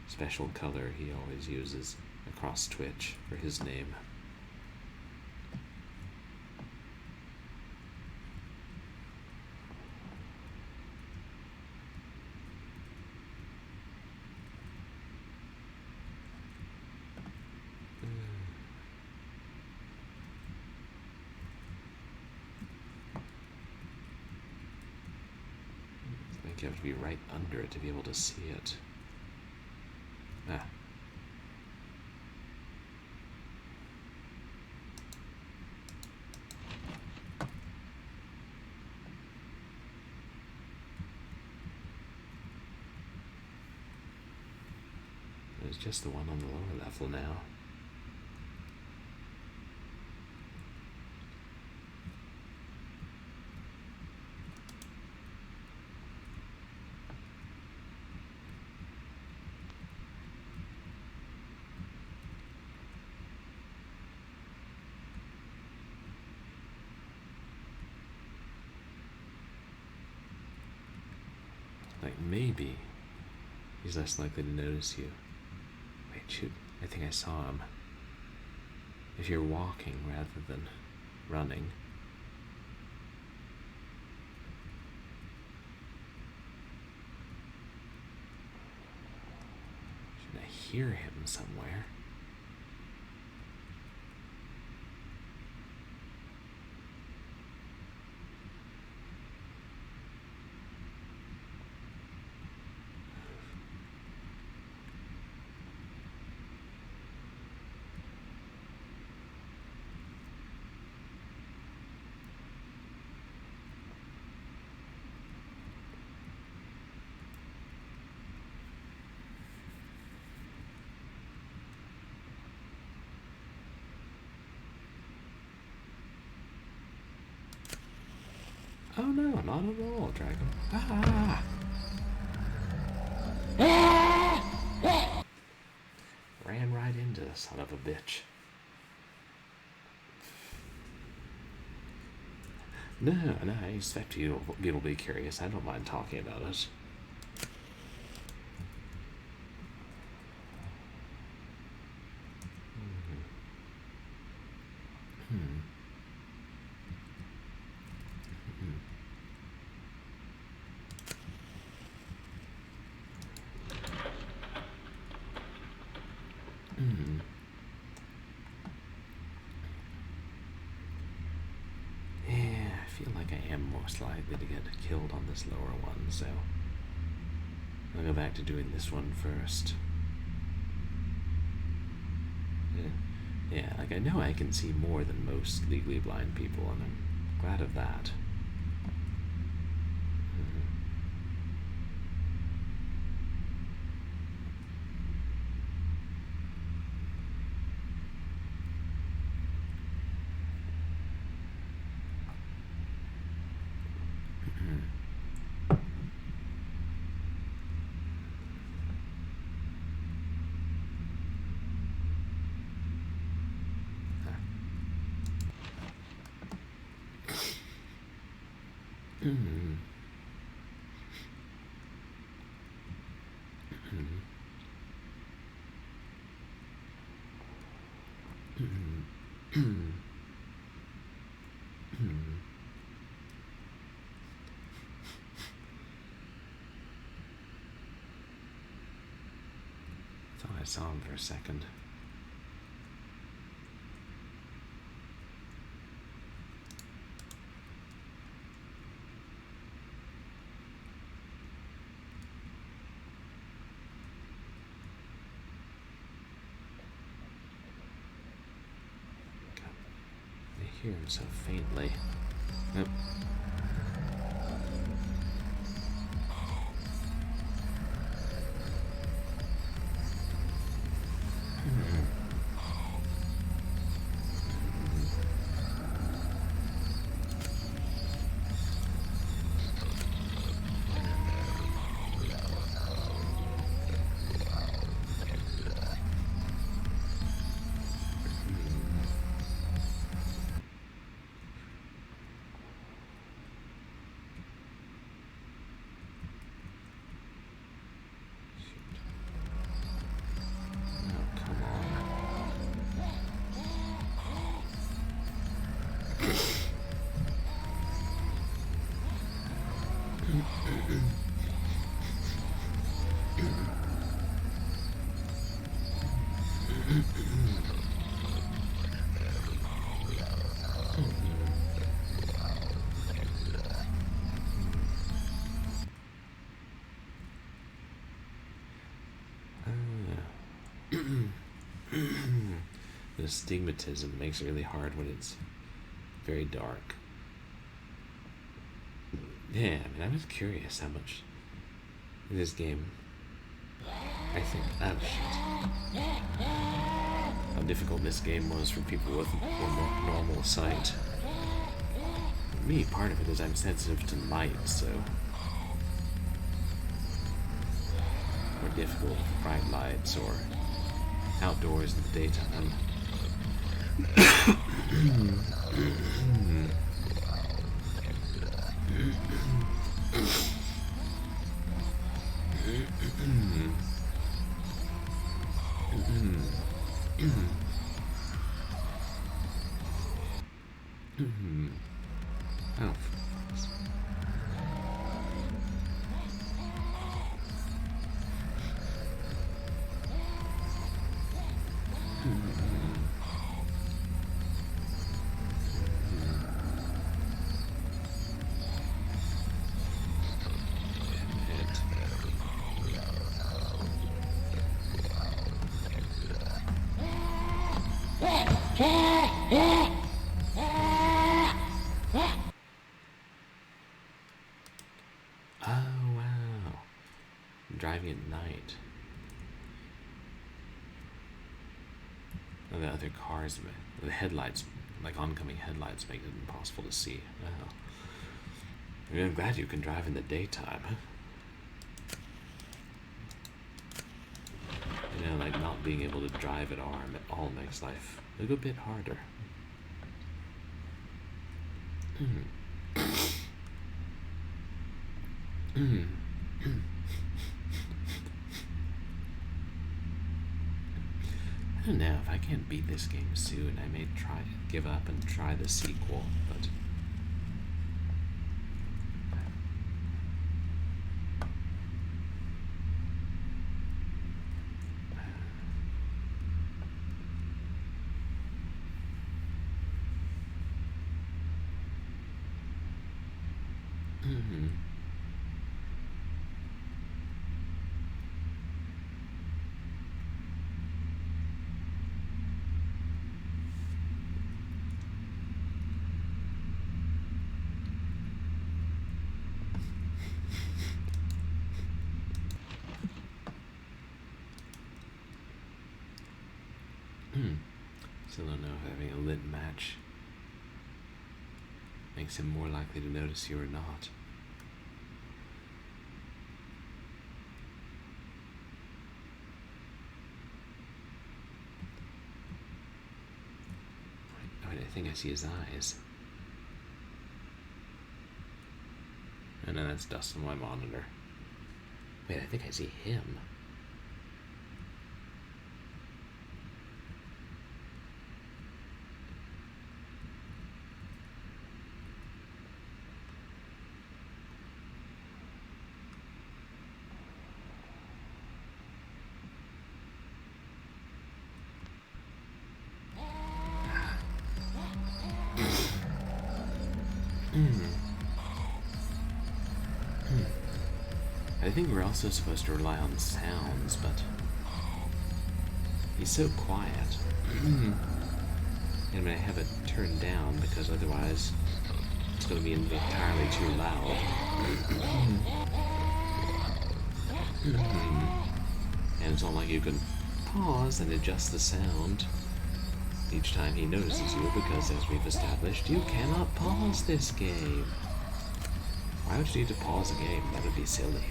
special color he always uses across Twitch for his name. You have to be right under it to be able to see it. Ah. There's just the one on the lower level now. Like, maybe he's less likely to notice you. Wait, shoot, I think I saw him. If you're walking rather than running. Should I hear him somewhere? Oh no, not at all, Dragon. Ah! Ran right into the son of a bitch. No, I expect you to be curious. I don't mind talking about it. Yeah, I feel like I am most likely to get killed on this lower one, so I'll go back to doing this one first. Yeah, like I know I can see more than most legally blind people, and I'm glad of that. Thought I saw him for a second. I hear him so faintly. Nope. The astigmatism makes it really hard when it's very dark. Yeah, I mean, I was curious how much this game, I think, oh shit, how difficult this game was for people with more normal sight. For me, part of it is I'm sensitive to light, so more difficult with bright lights or outdoors in the daytime. Oh. Oh, wow. Driving at night. And the other cars, the headlights, like oncoming headlights, make it impossible to see. Wow. I mean, I'm glad you can drive in the daytime. You know, like not being able to drive at all makes life a little bit harder. I don't know, if I can't beat this game soon, I may give up and try the sequel, but still don't know if having a lit match makes him more likely to notice you or not. Wait, I think I see his eyes. Oh no, that's dust on my monitor. Wait, I think I see him. I think we're also supposed to rely on sounds, but he's so quiet. And I have it turned down because otherwise it's going to be entirely too loud. And it's not like you can pause and adjust the sound each time he notices you, because as we've established, you cannot pause this game. Why would you need to pause a game? That would be silly.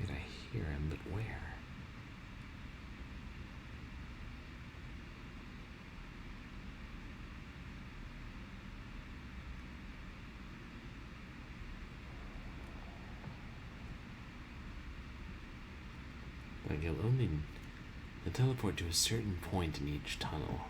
Wait, I hear him, but where? They'll teleport to a certain point in each tunnel.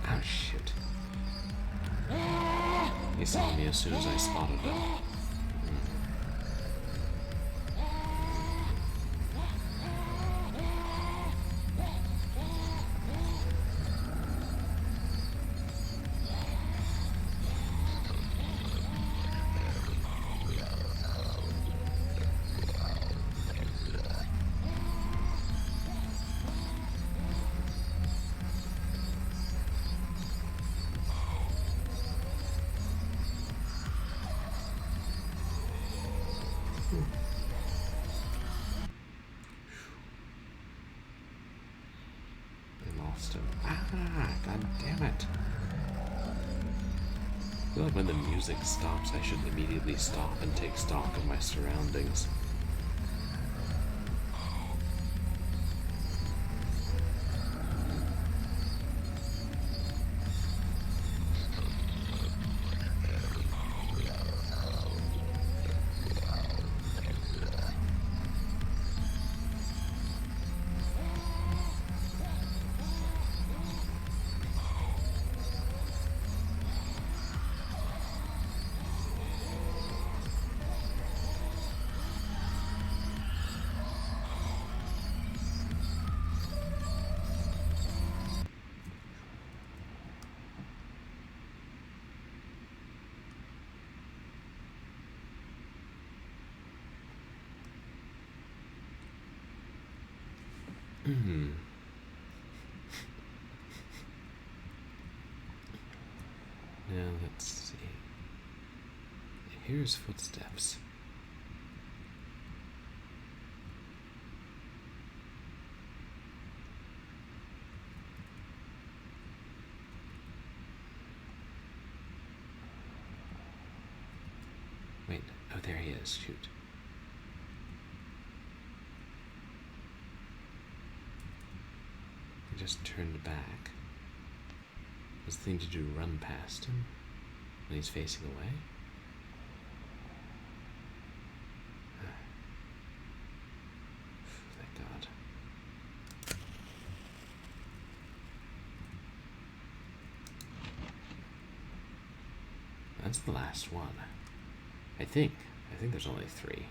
Oh shit. He saw me as soon as I spotted him. God damn it. I feel like when the music stops, I should immediately stop and take stock of my surroundings. Now let's see. Here's footsteps. Wait, oh there he is, shoot. He just turned back. Was the thing to do run past him when he's facing away? Thank God. That's the last one. I think there's only 3.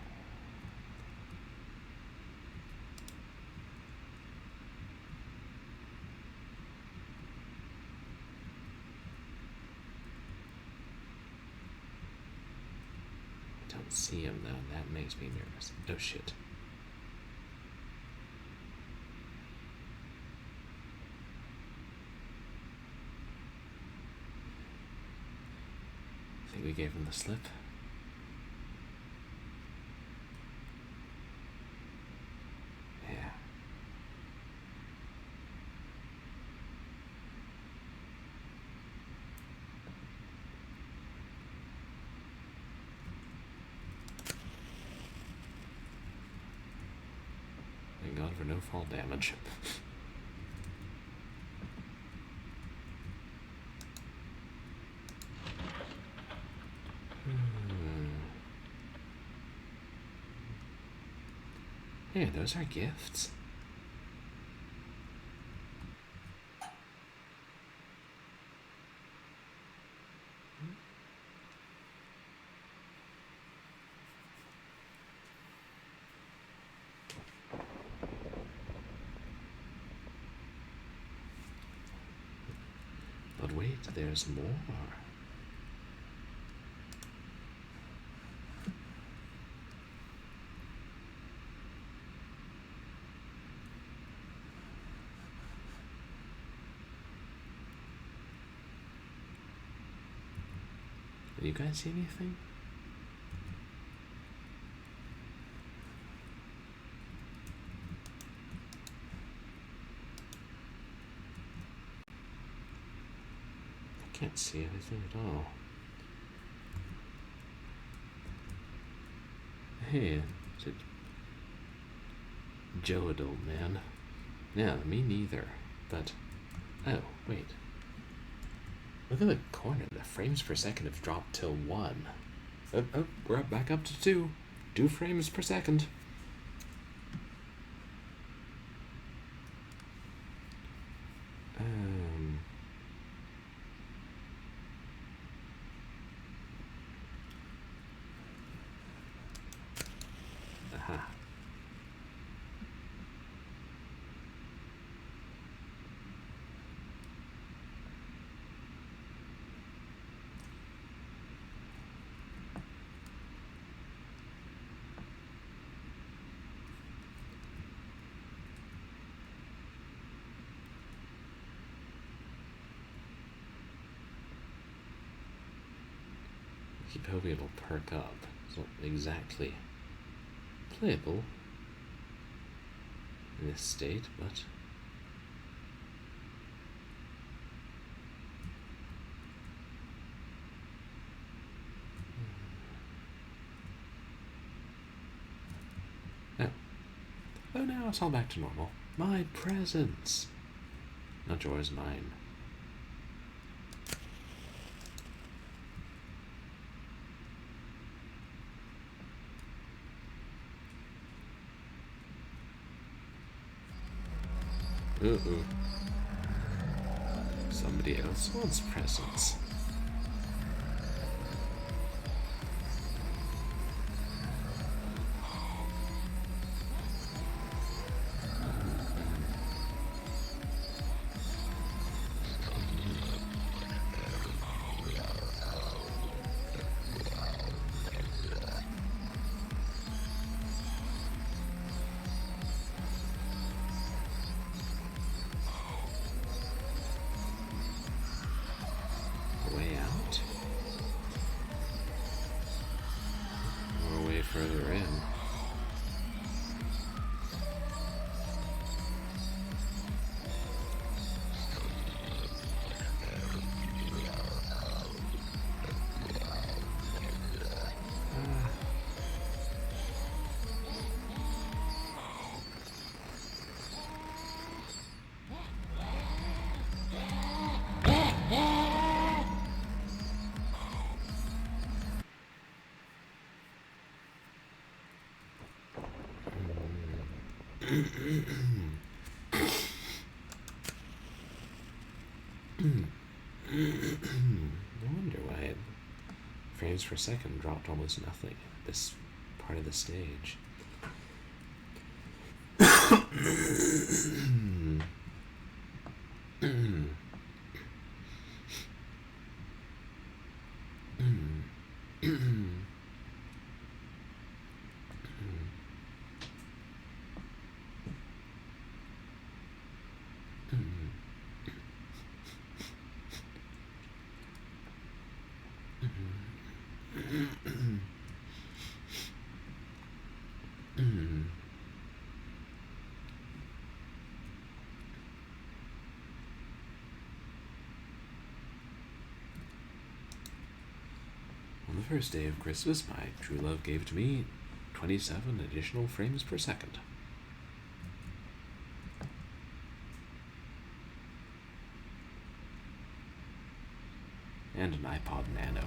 See him though, that makes me nervous. Oh shit. I think we gave him the slip. Yeah. Thank God for no fall damage. Hey, those are gifts. But wait, there's more. Did you guys see anything? can't see anything at all. Hey, is it Joe, adult man? Yeah, me neither. But, oh, wait. Look at the corner. The frames per second have dropped to 1. Oh, we're back up to 2. 2 frames per second. Aha. I keep hoping it'll perk up. It's not exactly playable in this state, but oh, now it's all back to normal. My presents, not yours, mine. Uh-oh. Somebody else wants presents. Way out? Or way further in? I wonder why frames per second dropped almost nothing at this part of the stage. On the first day of Christmas, my true love gave to me 27 additional frames per second. And an iPod Nano.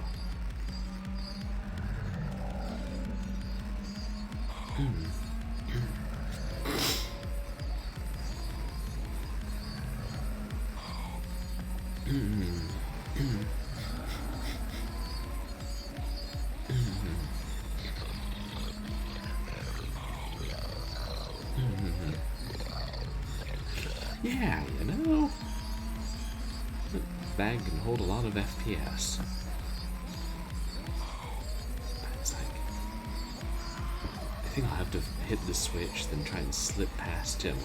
Yeah, you know, the bag can hold a lot of FPS. It's like, I think I'll have to hit the switch, then try and slip past him.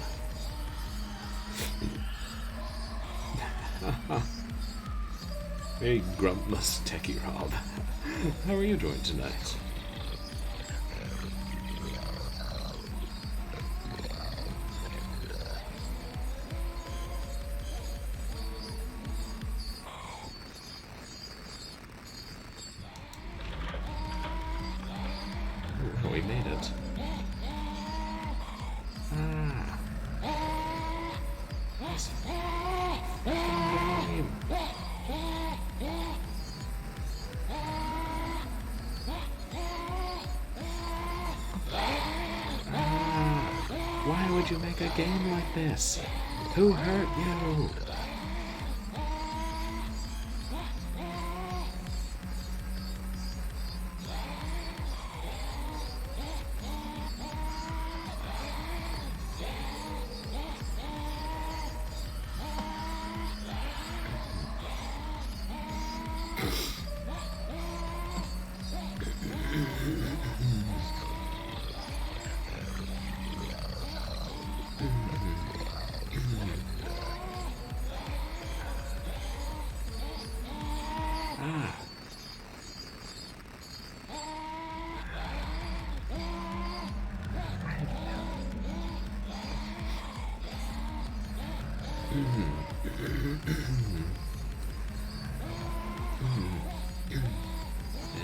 Hey, Grumpless Techie Rob. How are you doing tonight? guys. Game. Why would you make a game like this? Who hurt you?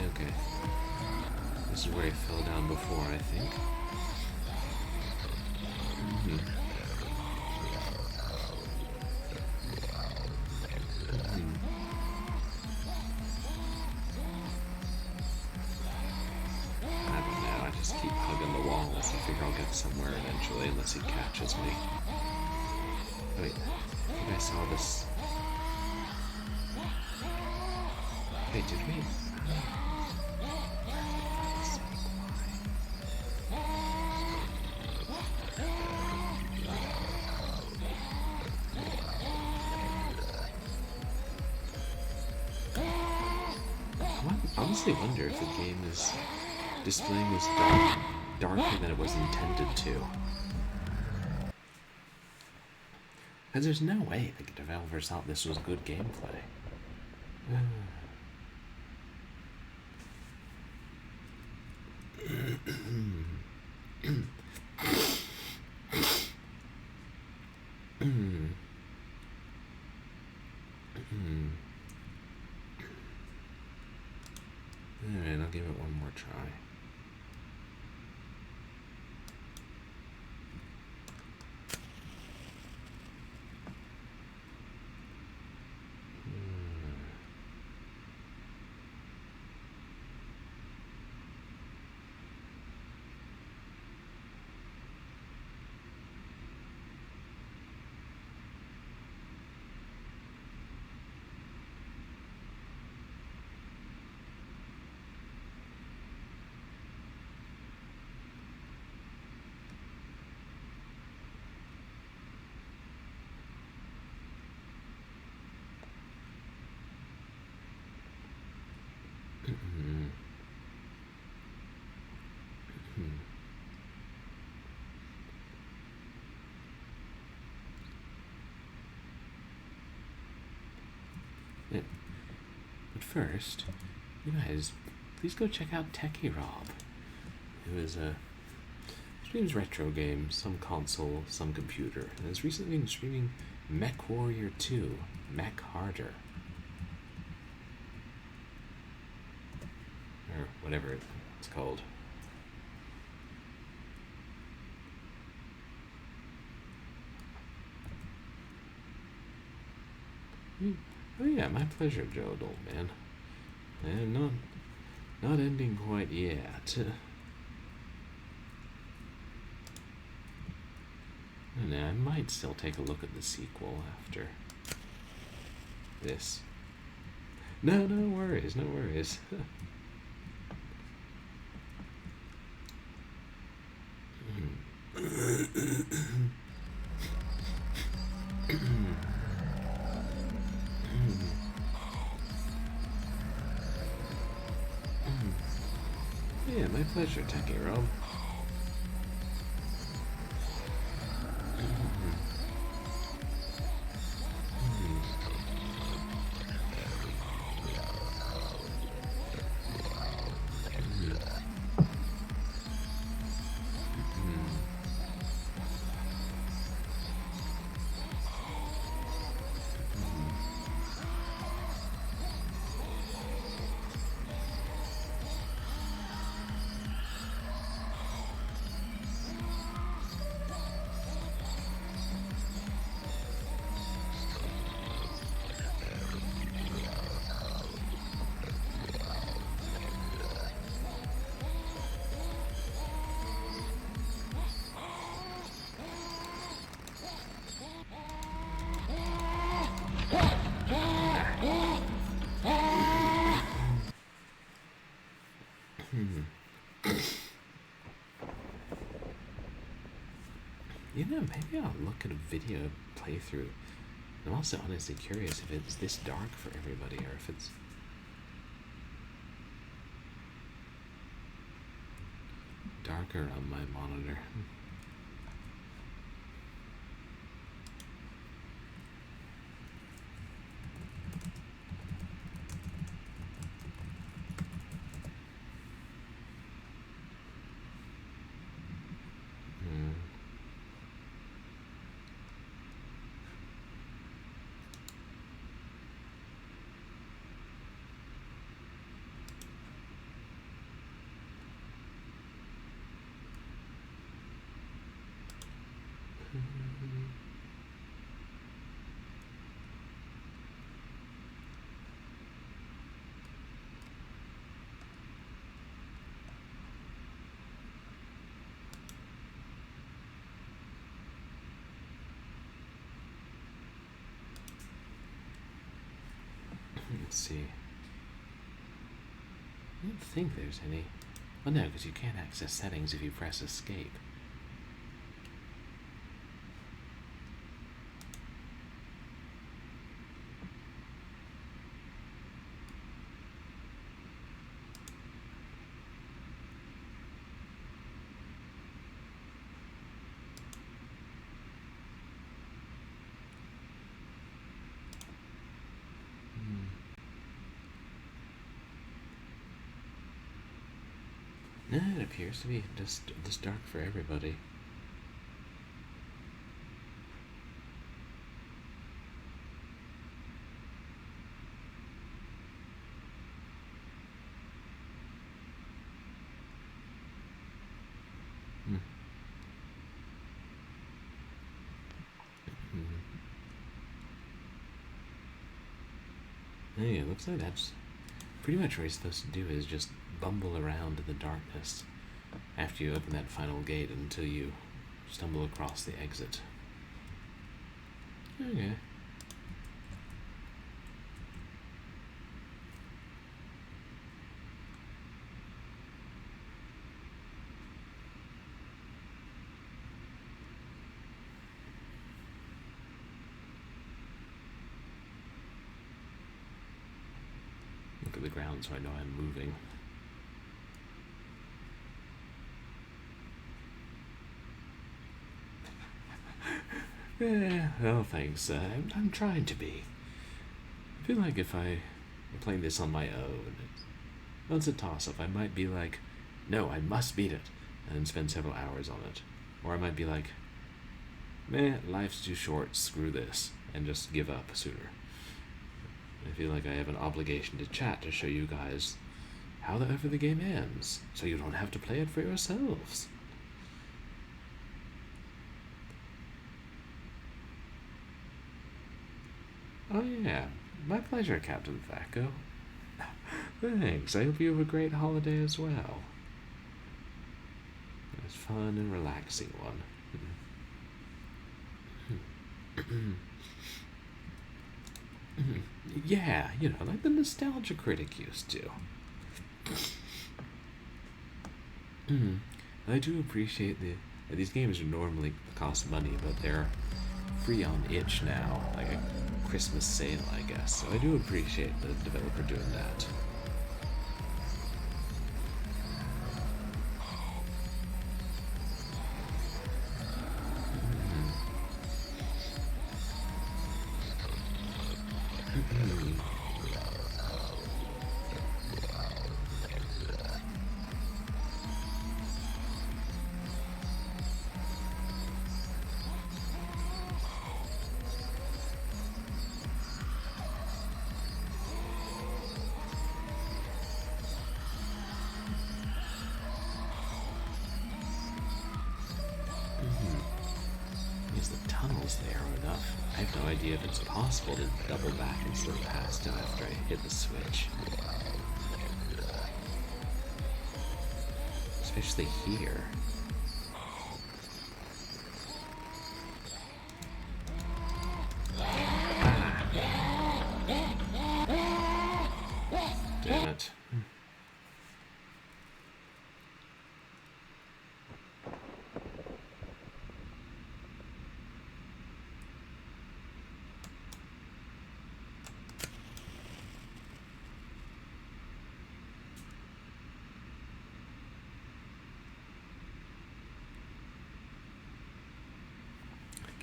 Okay. This is where I fell down before, I think. I don't know, I just keep hugging the walls. I figure I'll get somewhere eventually unless he catches me. Wait, I think I saw this. Wait, did we? I honestly wonder if the game is displaying this darker than it was intended to. Because there's no way the developers thought this was good gameplay. Alright, I'll give it one more try. Yeah. But first, you guys, please go check out Techie Rob, who is streams retro games, some console, some computer, and has recently been streaming Mech Warrior 2, Mech Harder, or whatever it's called. Oh yeah, my pleasure, Joe, old man. And not ending quite yet. And I might still take a look at the sequel after this. No worries, no worries. Yeah, my pleasure, Techie Rob. know, maybe I'll look at a video playthrough. I'm also honestly curious if it's this dark for everybody or if it's darker on my monitor. Let's see. I don't think there's any. Well, no, because you can't access settings if you press escape. No, it appears to be just this dark for everybody. Yeah, it looks like that's pretty much what you're supposed to do is just bumble around in the darkness after you open that final gate until you stumble across the exit. Okay. Look at the ground so I know I'm moving. Yeah, well, thanks. I'm trying to be. I feel like if I were playing this on my own, once a toss-up, I might be like, no, I must beat it, and spend several hours on it. Or I might be like, meh, life's too short, screw this, and just give up sooner. I feel like I have an obligation to chat to show you guys how the game ends, so you don't have to play it for yourselves. Oh yeah, my pleasure, Captain Thaco. Thanks, I hope you have a great holiday as well. It was fun and relaxing one. Yeah, you know, like the nostalgia critic used to. I do appreciate these games normally cost money, but they're free on itch now, like a Christmas sale, I guess. So I do appreciate the developer doing that. The tunnels there are enough. I have no idea if it's possible to double back and slip past it after I hit the switch. Especially here. Damn it.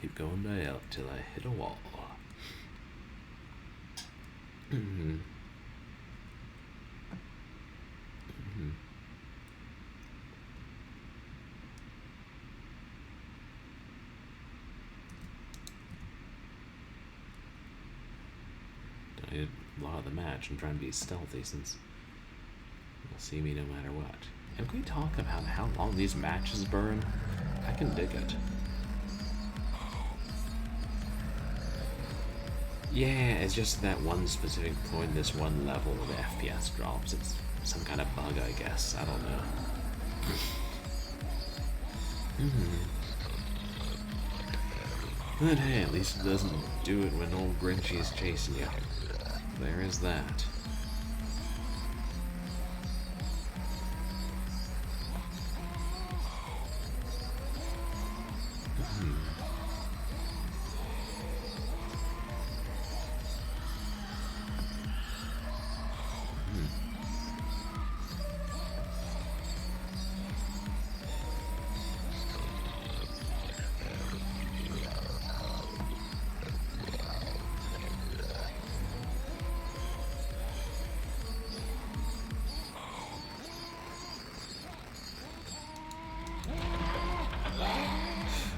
keep going down till I hit a wall. I did a lot of the match and try and be stealthy since you'll see me no matter what. And can we talk about how long these matches burn? I can dig it. Yeah, it's just that one specific point, this one level where the FPS drops. It's some kind of bug, I guess. I don't know. But hey, at least it doesn't do it when old Grinchy is chasing you. There is that.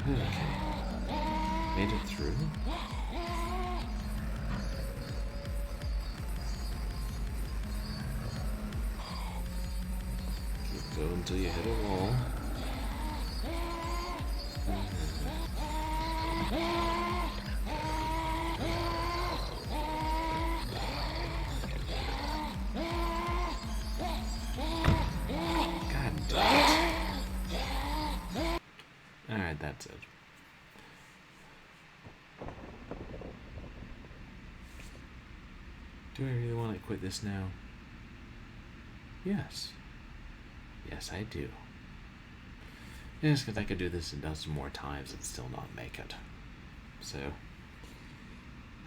Okay. Made it through. Keep going until you hit a wall. God damn it. Alright, that's it. Do I really want to quit this now? Yes. Yes, I do. Yes, because I could do this a dozen more times and still not make it. So,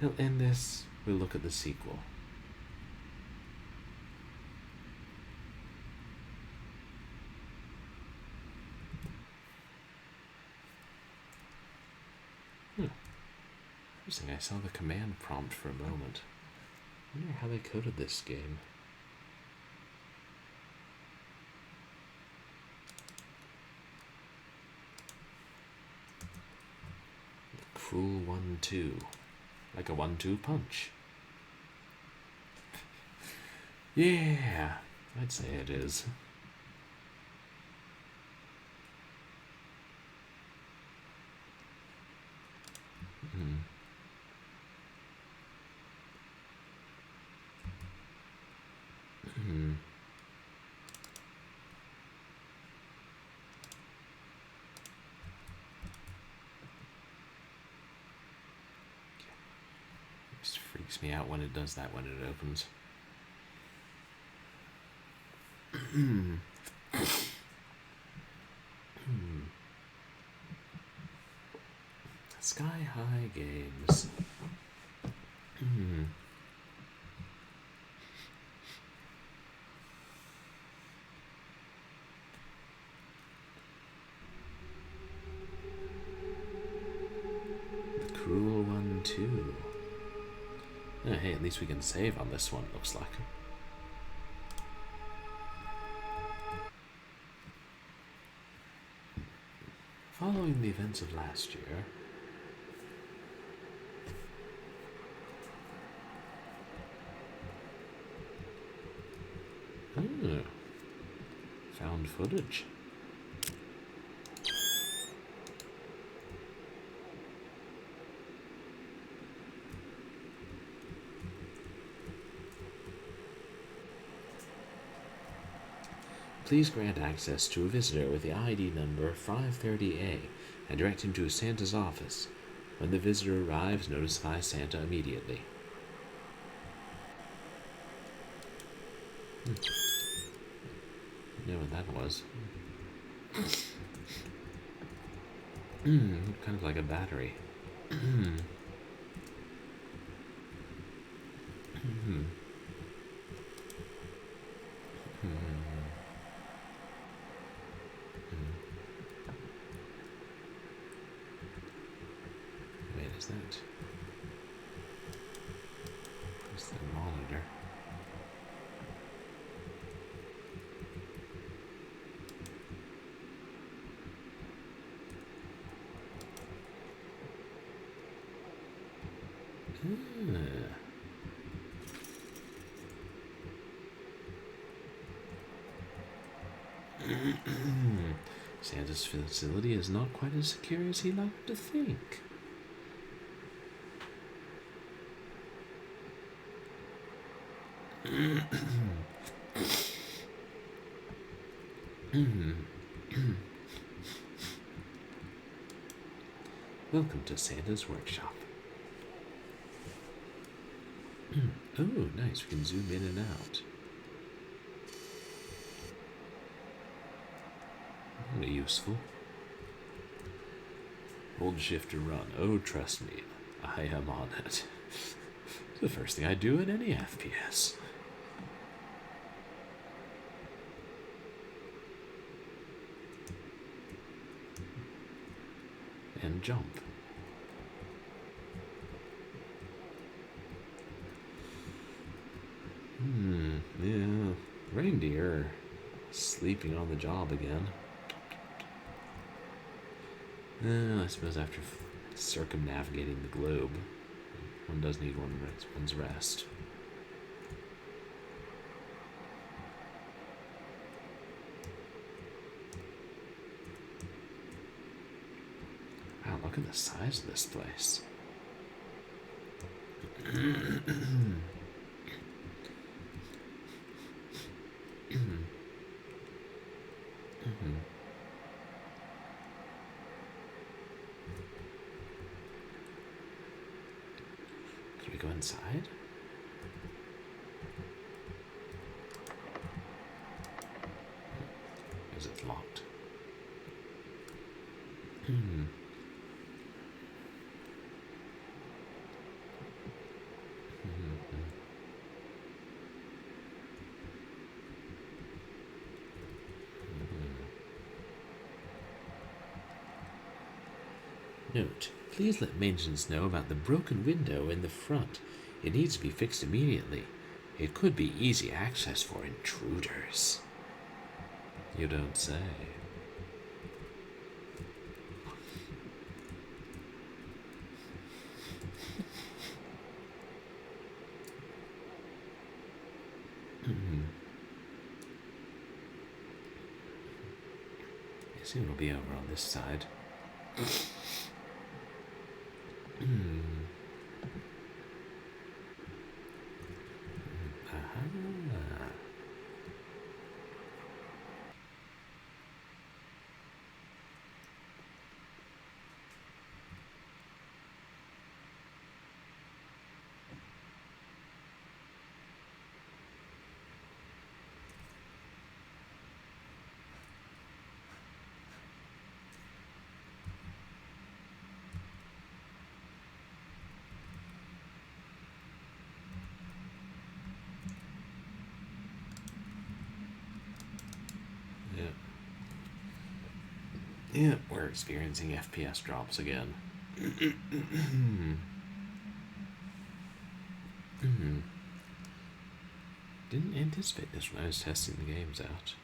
we'll end this. We'll look at the sequel. Interesting, I saw the command prompt for a moment. I wonder how they coded this game. Cruel 1-2. Like a 1-2 punch. Yeah, I'd say it is. Just freaks me out when it does that when it opens. Sky High Games. The Cruel 1-2. Oh, hey, at least we can save on this one, looks like. Following the events of last year, found footage. Please grant access to a visitor with the ID number 530A and direct him to Santa's office. When the visitor arrives, notify Santa immediately. You know what that was. Kind of like a battery. Is that? What's the monitor? Santa's facility is not quite as secure as he liked to think. Welcome to Santa's workshop. Oh, nice. We can zoom in and out. Really useful. Hold shift to run. Oh, trust me, I am on it. It's the first thing I do in any FPS. And jump. Yeah. Reindeer sleeping on the job again. I suppose after circumnavigating the globe, one does need one's rest. Wow, look at the size of this place. Can we go inside? Is it locked? Note, please let maintenance know about the broken window in the front. It needs to be fixed immediately. It could be easy access for intruders. You don't say. I assume it'll be over on this side. Yeah, we're experiencing FPS drops again. Didn't anticipate this when I was testing the games out.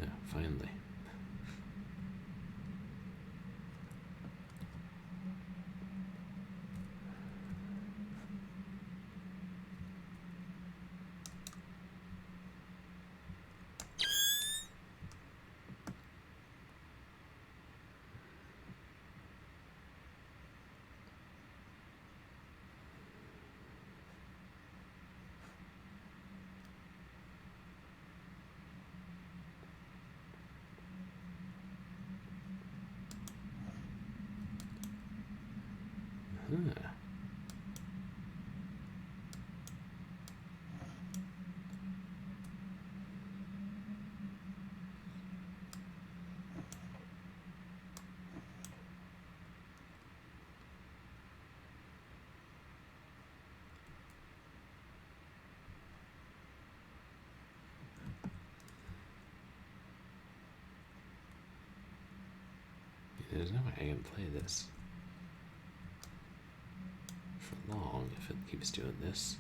Yeah, finally. There's no way I can play this for long if it keeps doing this.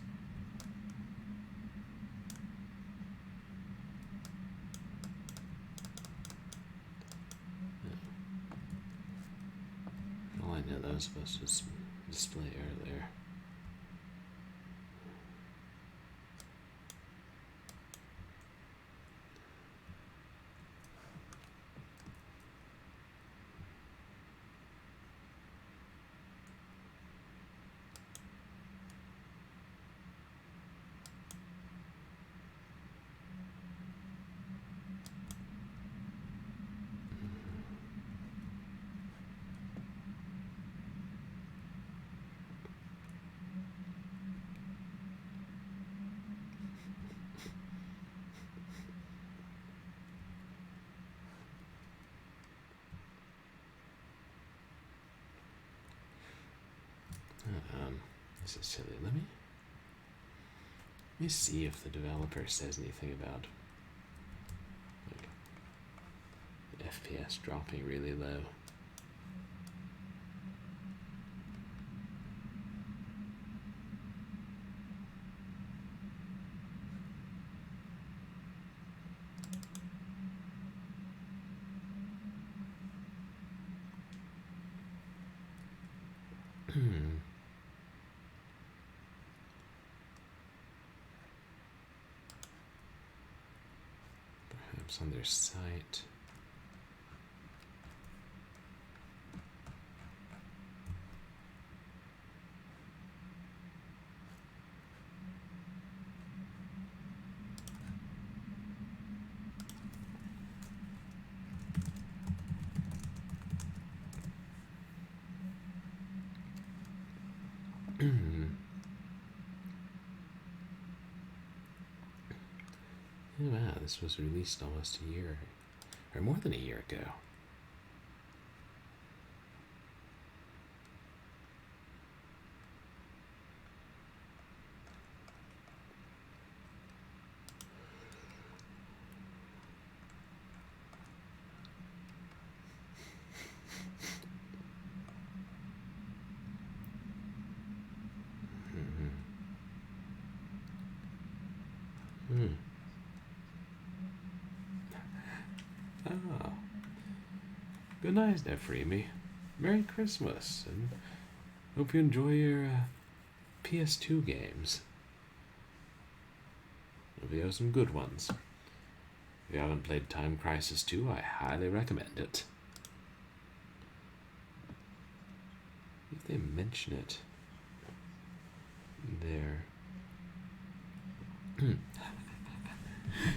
All I know that I was supposed to display earlier. This is silly. Let me see if the developer says anything about like the FPS dropping really low. Perhaps on their site. Oh, wow, this was released almost a year, or more than a year ago. Oh. Good night, Nefrimi. Merry Christmas, and hope you enjoy your PS2 games. There'll be some good ones. If you haven't played Time Crisis 2, I highly recommend it. If they mention it there.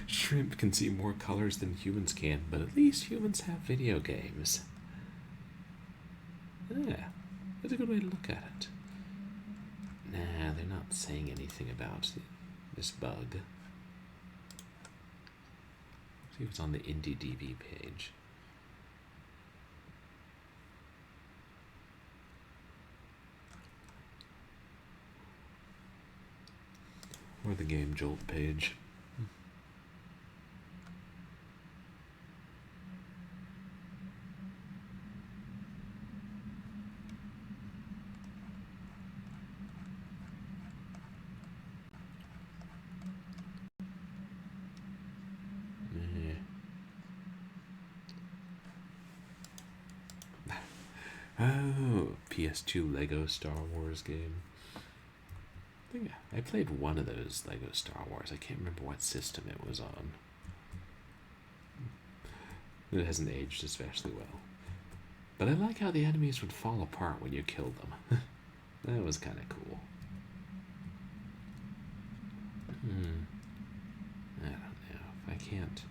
Shrimp can see more colors than humans can, but at least humans have video games. Yeah, that's a good way to look at it. Nah, they're not saying anything about this bug. See if it's on the IndieDB page. Or the Game Jolt page. Oh, PS2 Lego Star Wars game. I think I played one of those Lego Star Wars. I can't remember what system it was on. It hasn't aged especially well. But I like how the enemies would fall apart when you killed them. That was kind of cool. I don't know. If I can't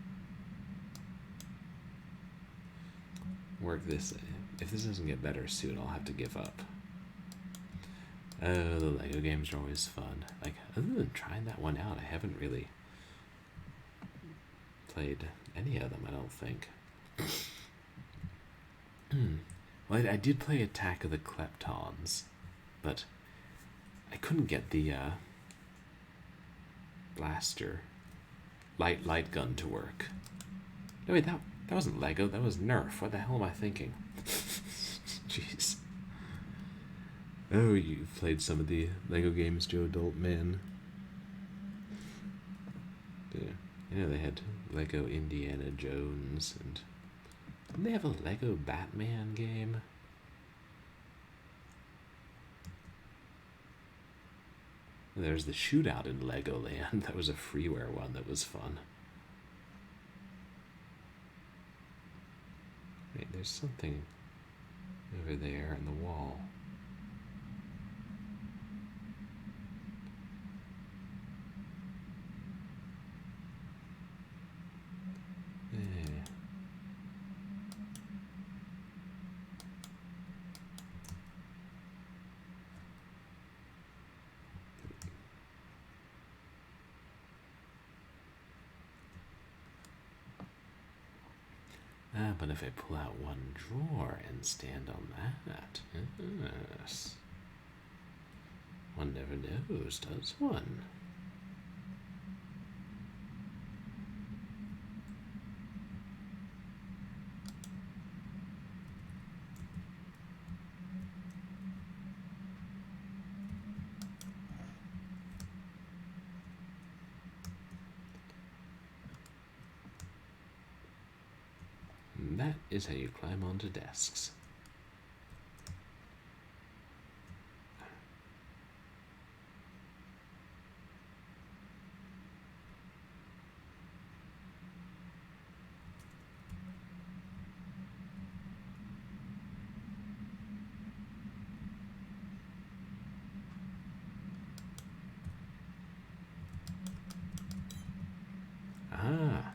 work this, if this doesn't get better soon, I'll have to give up. Oh, the Lego games are always fun. Like, other than trying that one out, I haven't really played any of them, I don't think. Well, I did play Attack of the Kleptons, but I couldn't get the blaster light gun to work. No, wait, that wasn't Lego, that was Nerf. What the hell am I thinking? Jeez. Oh, you've played some of the Lego games, Joe Adult Man. Yeah. You know, they had Lego Indiana Jones, and didn't they have a Lego Batman game? There's the shootout in Legoland. That was a freeware one that was fun. Wait, there's something over there in the wall. But if I pull out one drawer and stand on that, yes. One never knows, does one? That is how you climb onto desks. Ah.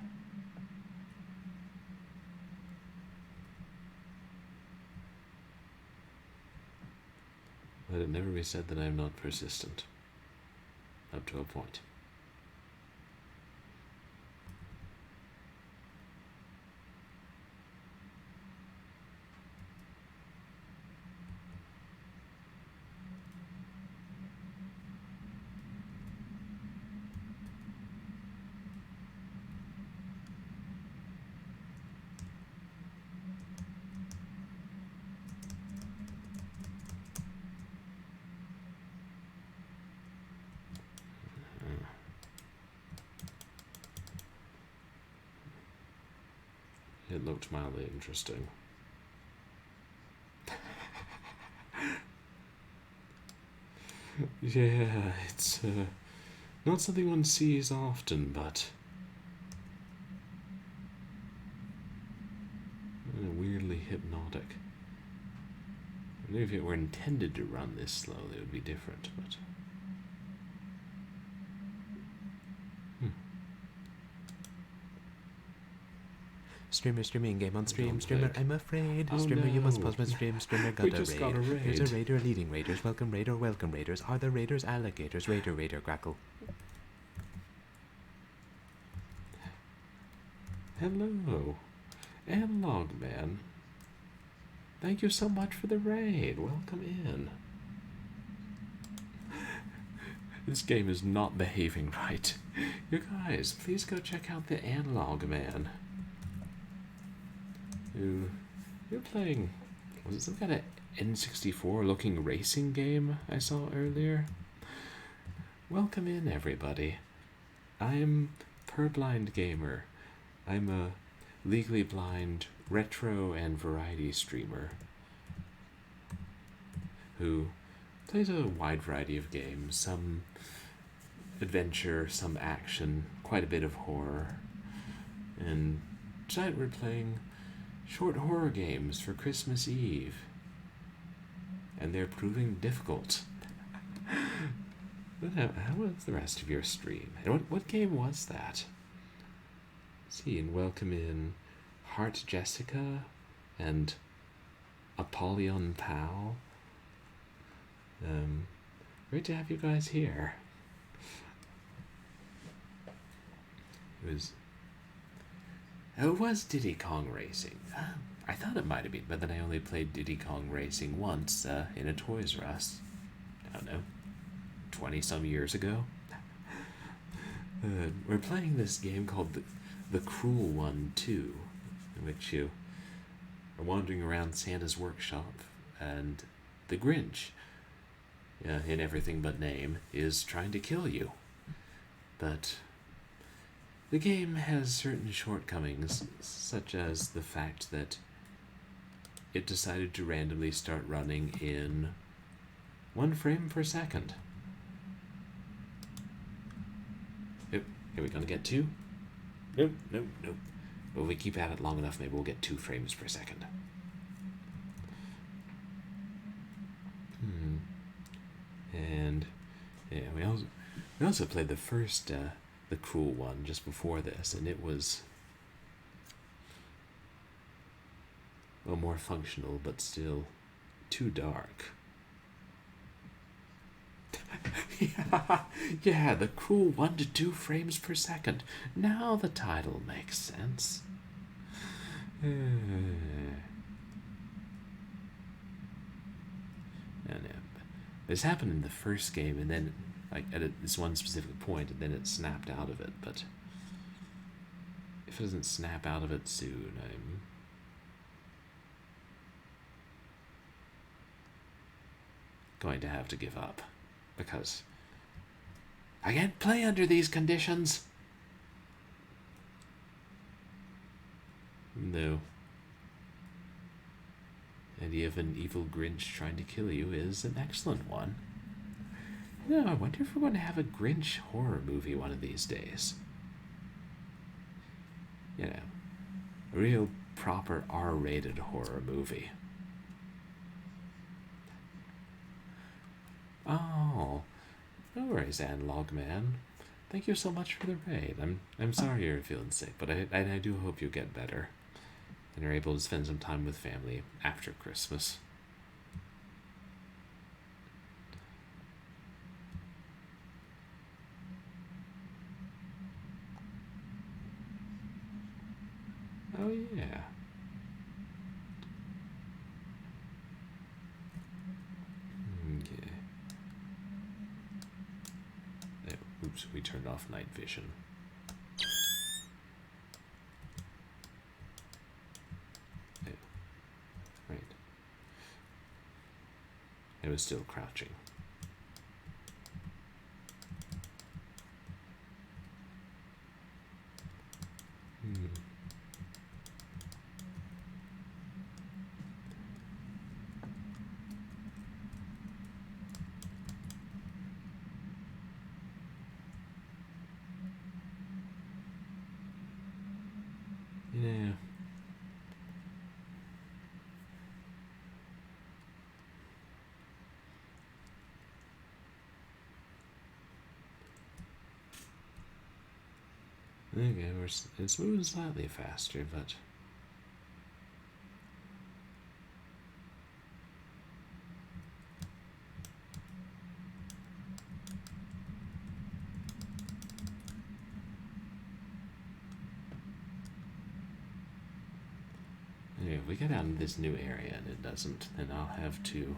Let it never be said that I am not persistent. Up to a point. It looked mildly interesting. Yeah, it's not something one sees often, but weirdly hypnotic. I wonder if it were intended to run this slowly, it would be different, but... Streamer streaming game on stream. Streamer, click. I'm afraid. Oh, Streamer, you must no. pause my stream. Streamer got We a just raid. got a raid. Here's a raider leading raiders. Welcome raider, welcome raiders. Are the raiders alligators? Raider, raider, crackle. Hello, Analog Man. Thank you so much for the raid. Welcome in. This game is not behaving right. You guys, please go check out the Analog Man. You're playing, was it some kind of N64 looking racing game I saw earlier? Welcome in, everybody. I'm Purblind Gamer. I'm a legally blind retro and variety streamer who plays a wide variety of games, some adventure, some action, quite a bit of horror. And tonight we're playing short horror games for Christmas Eve. And they're proving difficult. How was the rest of your stream? And what game was that? See, and welcome in Heart Jessica and Apollyon Pal. Great to have you guys here. It was Diddy Kong Racing. I thought it might have been, but then I only played Diddy Kong Racing once in a Toys R Us. I don't know, 20-some years ago. We're playing this game called The Cruel One 2, in which you are wandering around Santa's workshop and the Grinch, in everything but name, is trying to kill you. But the game has certain shortcomings, such as the fact that it decided to randomly start running in 1 frame per second. Nope. Are we gonna get 2? Nope. But if we keep at it long enough, maybe we'll get 2 frames per second. And yeah, we also played the first, the cool one just before this, and it was more functional, but still too dark. yeah, the cool 1 to 2 frames per second. Now the title makes sense. This happened in the first game, and then, like, at this one specific point, and then it snapped out of it, but if it doesn't snap out of it soon, I'm going to have to give up, because I can't play under these conditions. No. The idea of an evil Grinch trying to kill you is an excellent one. I wonder if we're going to have a Grinch horror movie one of these days. A real proper R-rated horror movie. Oh, no worries, Analog Man. Thank you so much for the raid. I'm sorry you're feeling sick, but I do hope you get better and are able to spend some time with family after Christmas. Oh yeah. Okay. Oops, we turned off night vision. Right. It was still crouching. Yeah. Okay, it's moving slightly faster, but anyway, if we get out of this new area and it doesn't, then I'll have to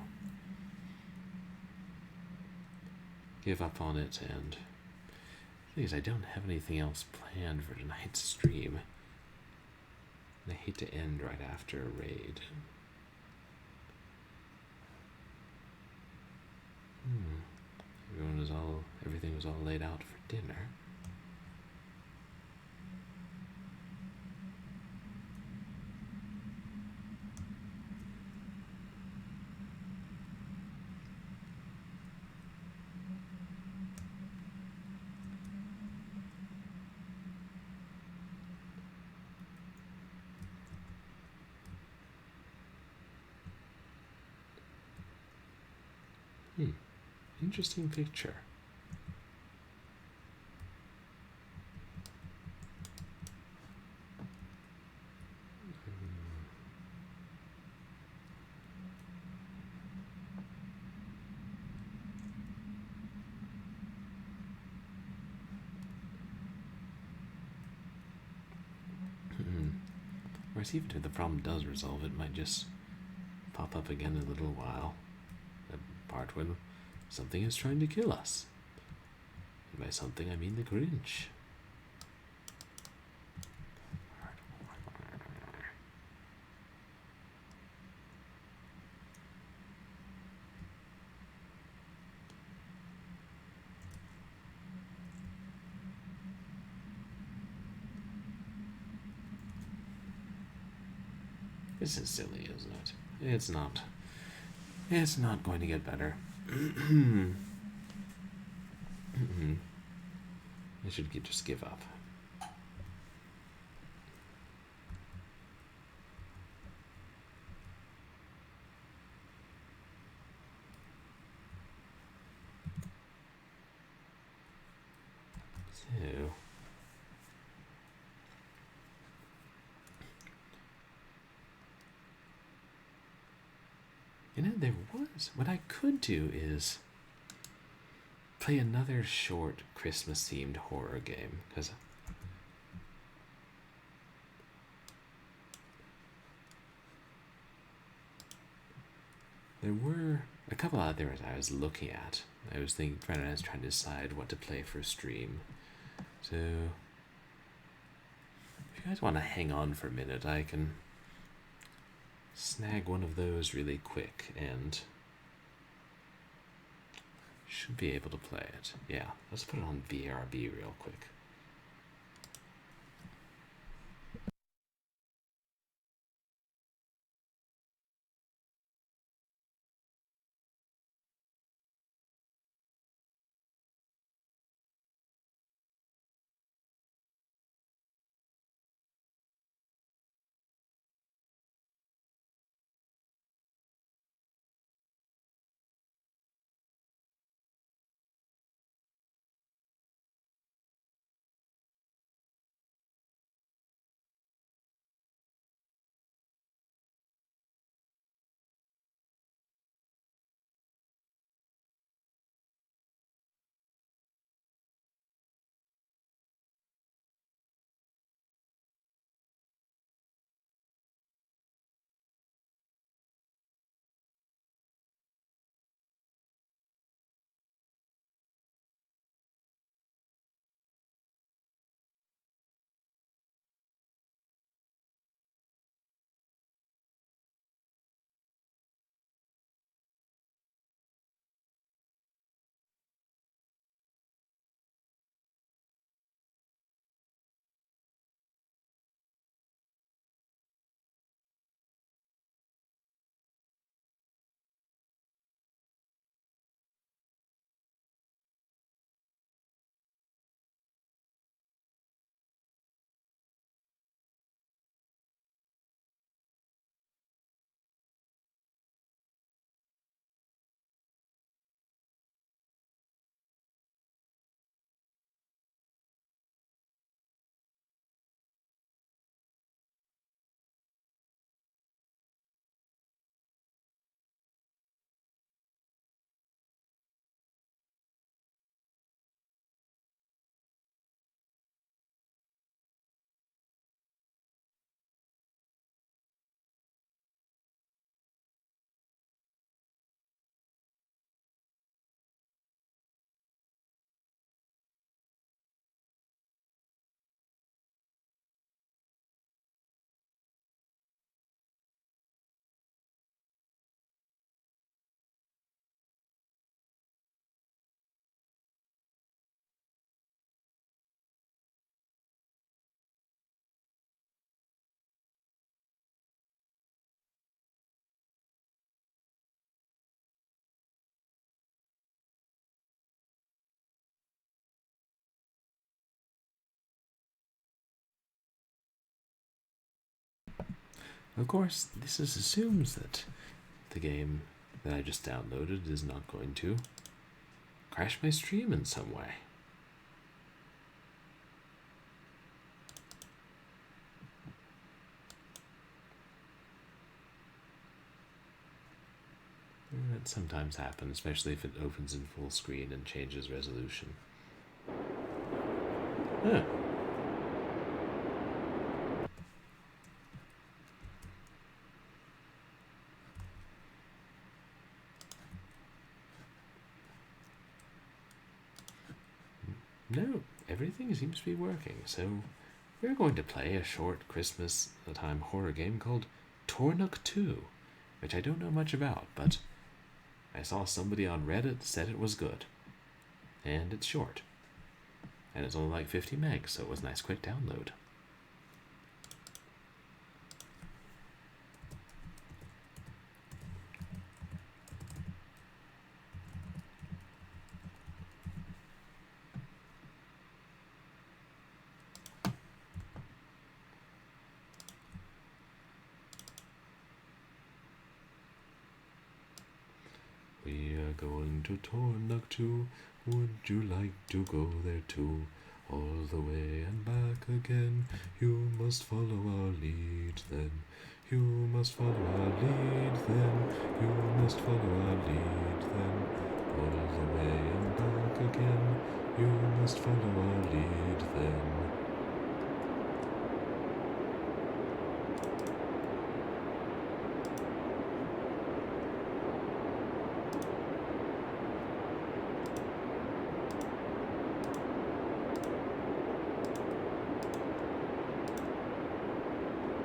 give up on it. And the thing is, I don't have anything else planned for tonight's stream. And I hate to end right after a raid. Everything was all laid out for dinner. Interesting picture. Whereas even if the problem does resolve, it might just pop up again in a little while. The part when something is trying to kill us. And by something, I mean the Grinch. This is silly, isn't it? It's not. It's not going to get better. I should just give up. So, there was. What I could do is play another short Christmas themed horror game, because there were a couple out there I was looking at. I was trying to decide what to play for stream. So, if you guys want to hang on for a minute, I can snag one of those really quick and should be able to play it. Yeah, let's put it on VRB real quick. Of course, this assumes that the game that I just downloaded is not going to crash my stream in some way. That sometimes happens, especially if it opens in full screen and changes resolution. Huh. No, everything seems to be working, so we're going to play a short Christmas time horror game called TORNUKTU, which I don't know much about, but I saw somebody on Reddit said it was good. And it's short. And it's only like 50 megs, so it was a nice quick download. are going to Tornuktu. Would you like to go there too? All the way and back again. You must follow our lead then. You must follow our lead then. You must follow our lead then. All the way and back again. You must follow our lead then.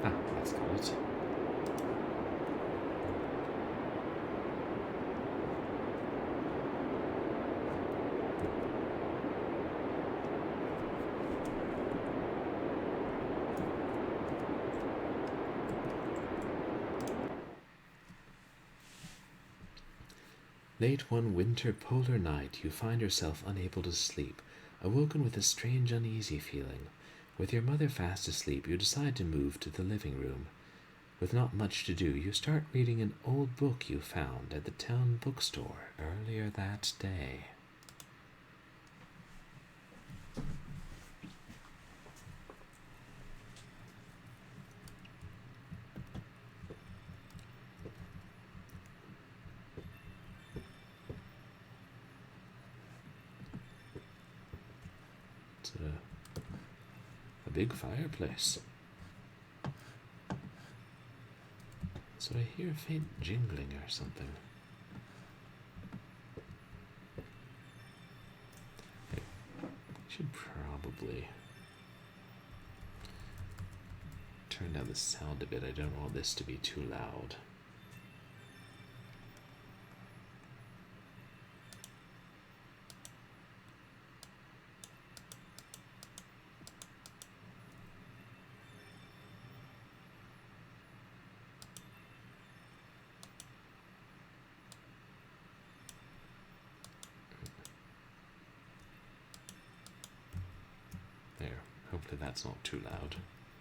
Ah, that's got it. Late one winter polar night, you find yourself unable to sleep, awoken with a strange uneasy feeling. With your mother fast asleep, you decide to move to the living room. With not much to do, you start reading an old book you found at the town bookstore earlier that day. It's a big fireplace. So I hear a faint jingling or something. I should probably turn down the sound a bit. I don't want this to be too loud. There. Hopefully that's not too loud.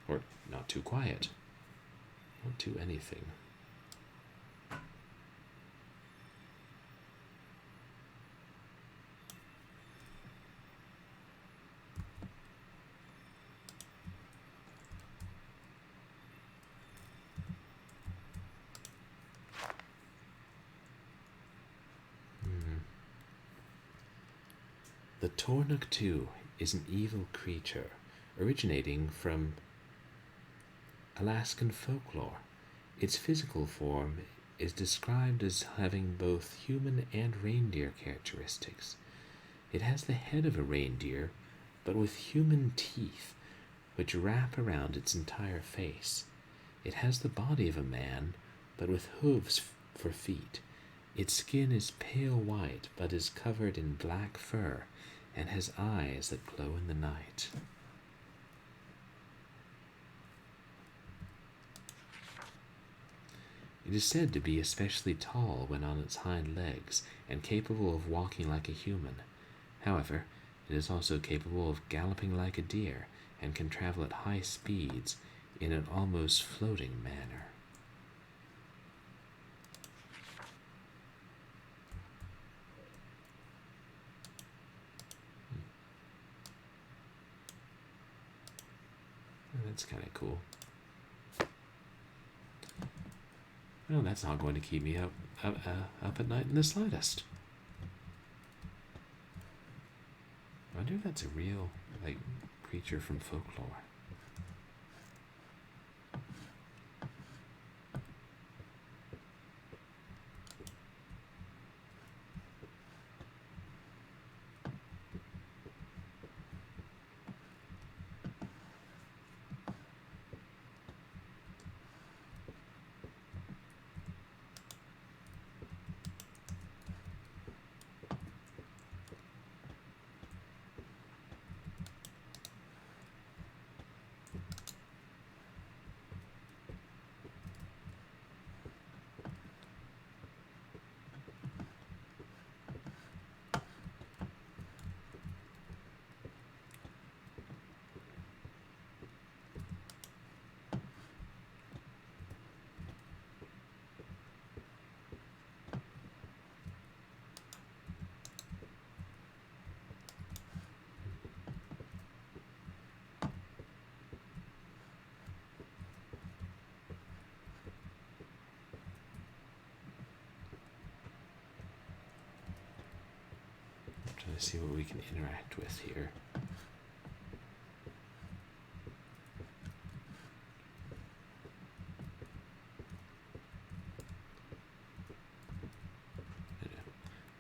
Or not too quiet. Not too anything. The TORNUKTU is an evil creature originating from Alaskan folklore. Its physical form is described as having both human and reindeer characteristics. It has the head of a reindeer, but with human teeth, which wrap around its entire face. It has the body of a man, but with hooves for feet. Its skin is pale white, but is covered in black fur, and has eyes that glow in the night. It is said to be especially tall when on its hind legs, and capable of walking like a human. However, it is also capable of galloping like a deer, and can travel at high speeds in an almost floating manner. That's kind of cool. Well, that's not going to keep me up at night in the slightest. I wonder if that's a real, creature from folklore. Let's see what we can interact with here.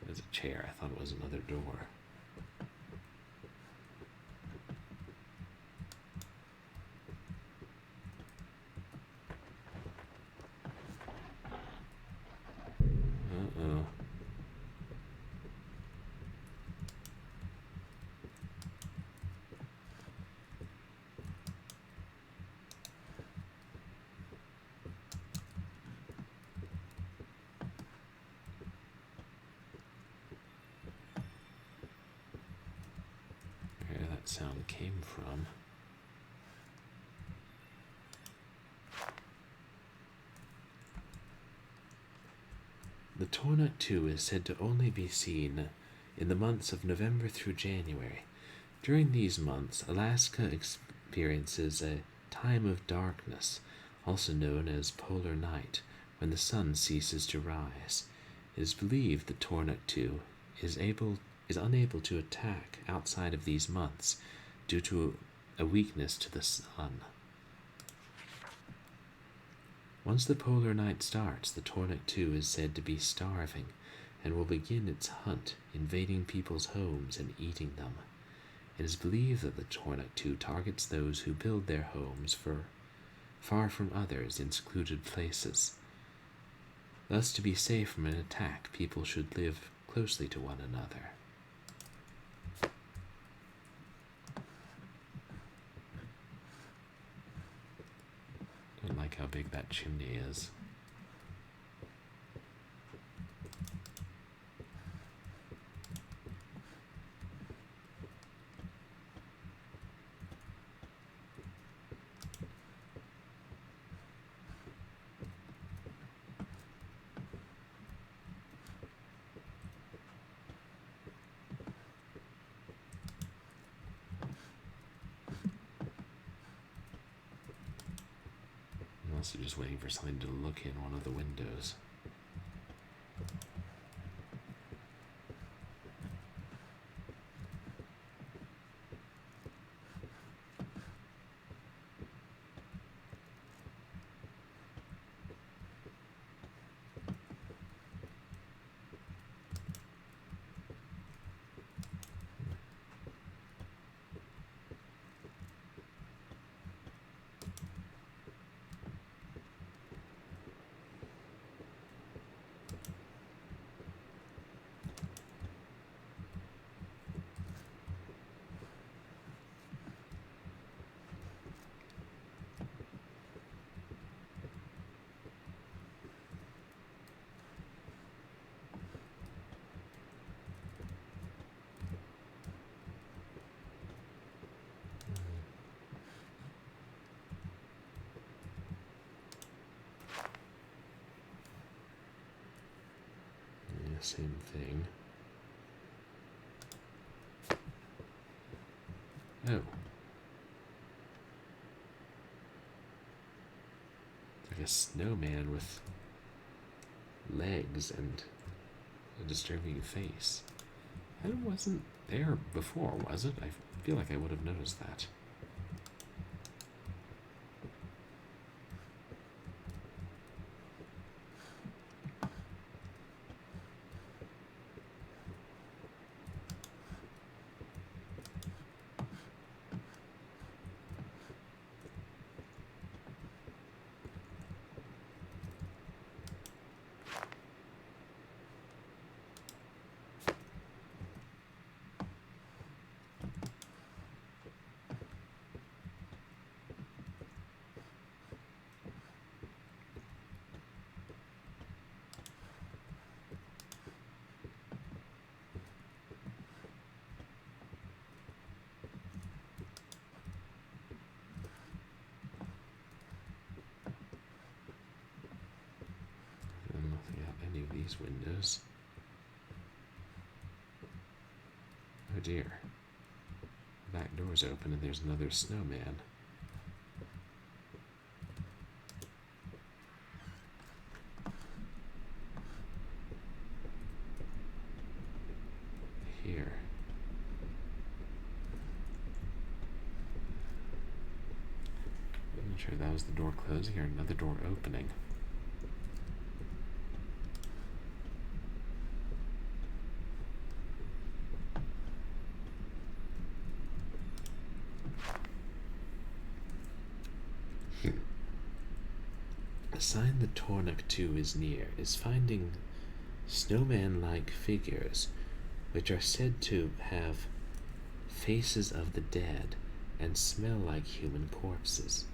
There's a chair. I thought it was another door. Uh-oh. Where that sound came from. The TORNUKTU is said to only be seen in the months of November through January. During these months, Alaska experiences a time of darkness, also known as polar night, when the sun ceases to rise. It is believed the TORNUKTU is unable to attack outside of these months due to a weakness to the sun. Once the polar night starts, the TORNUKTU is said to be starving and will begin its hunt, invading people's homes and eating them. It is believed that the TORNUKTU targets those who build their homes far from others in secluded places. Thus, to be safe from an attack, people should live closely to one another. I don't like how big that chimney is. I'm also just waiting for something to look in one of the windows. Yeah, same thing. Oh. It's like a snowman with legs and a disturbing face. That wasn't there before, was it? I feel like I would have noticed that. Nothing out any of these windows. Oh dear. The back door's open and there's another snowman. Here. Sure, that was the door closing or another door opening. A sign the TORNUKTU is near is finding snowman-like figures, which are said to have faces of the dead and smell like human corpses.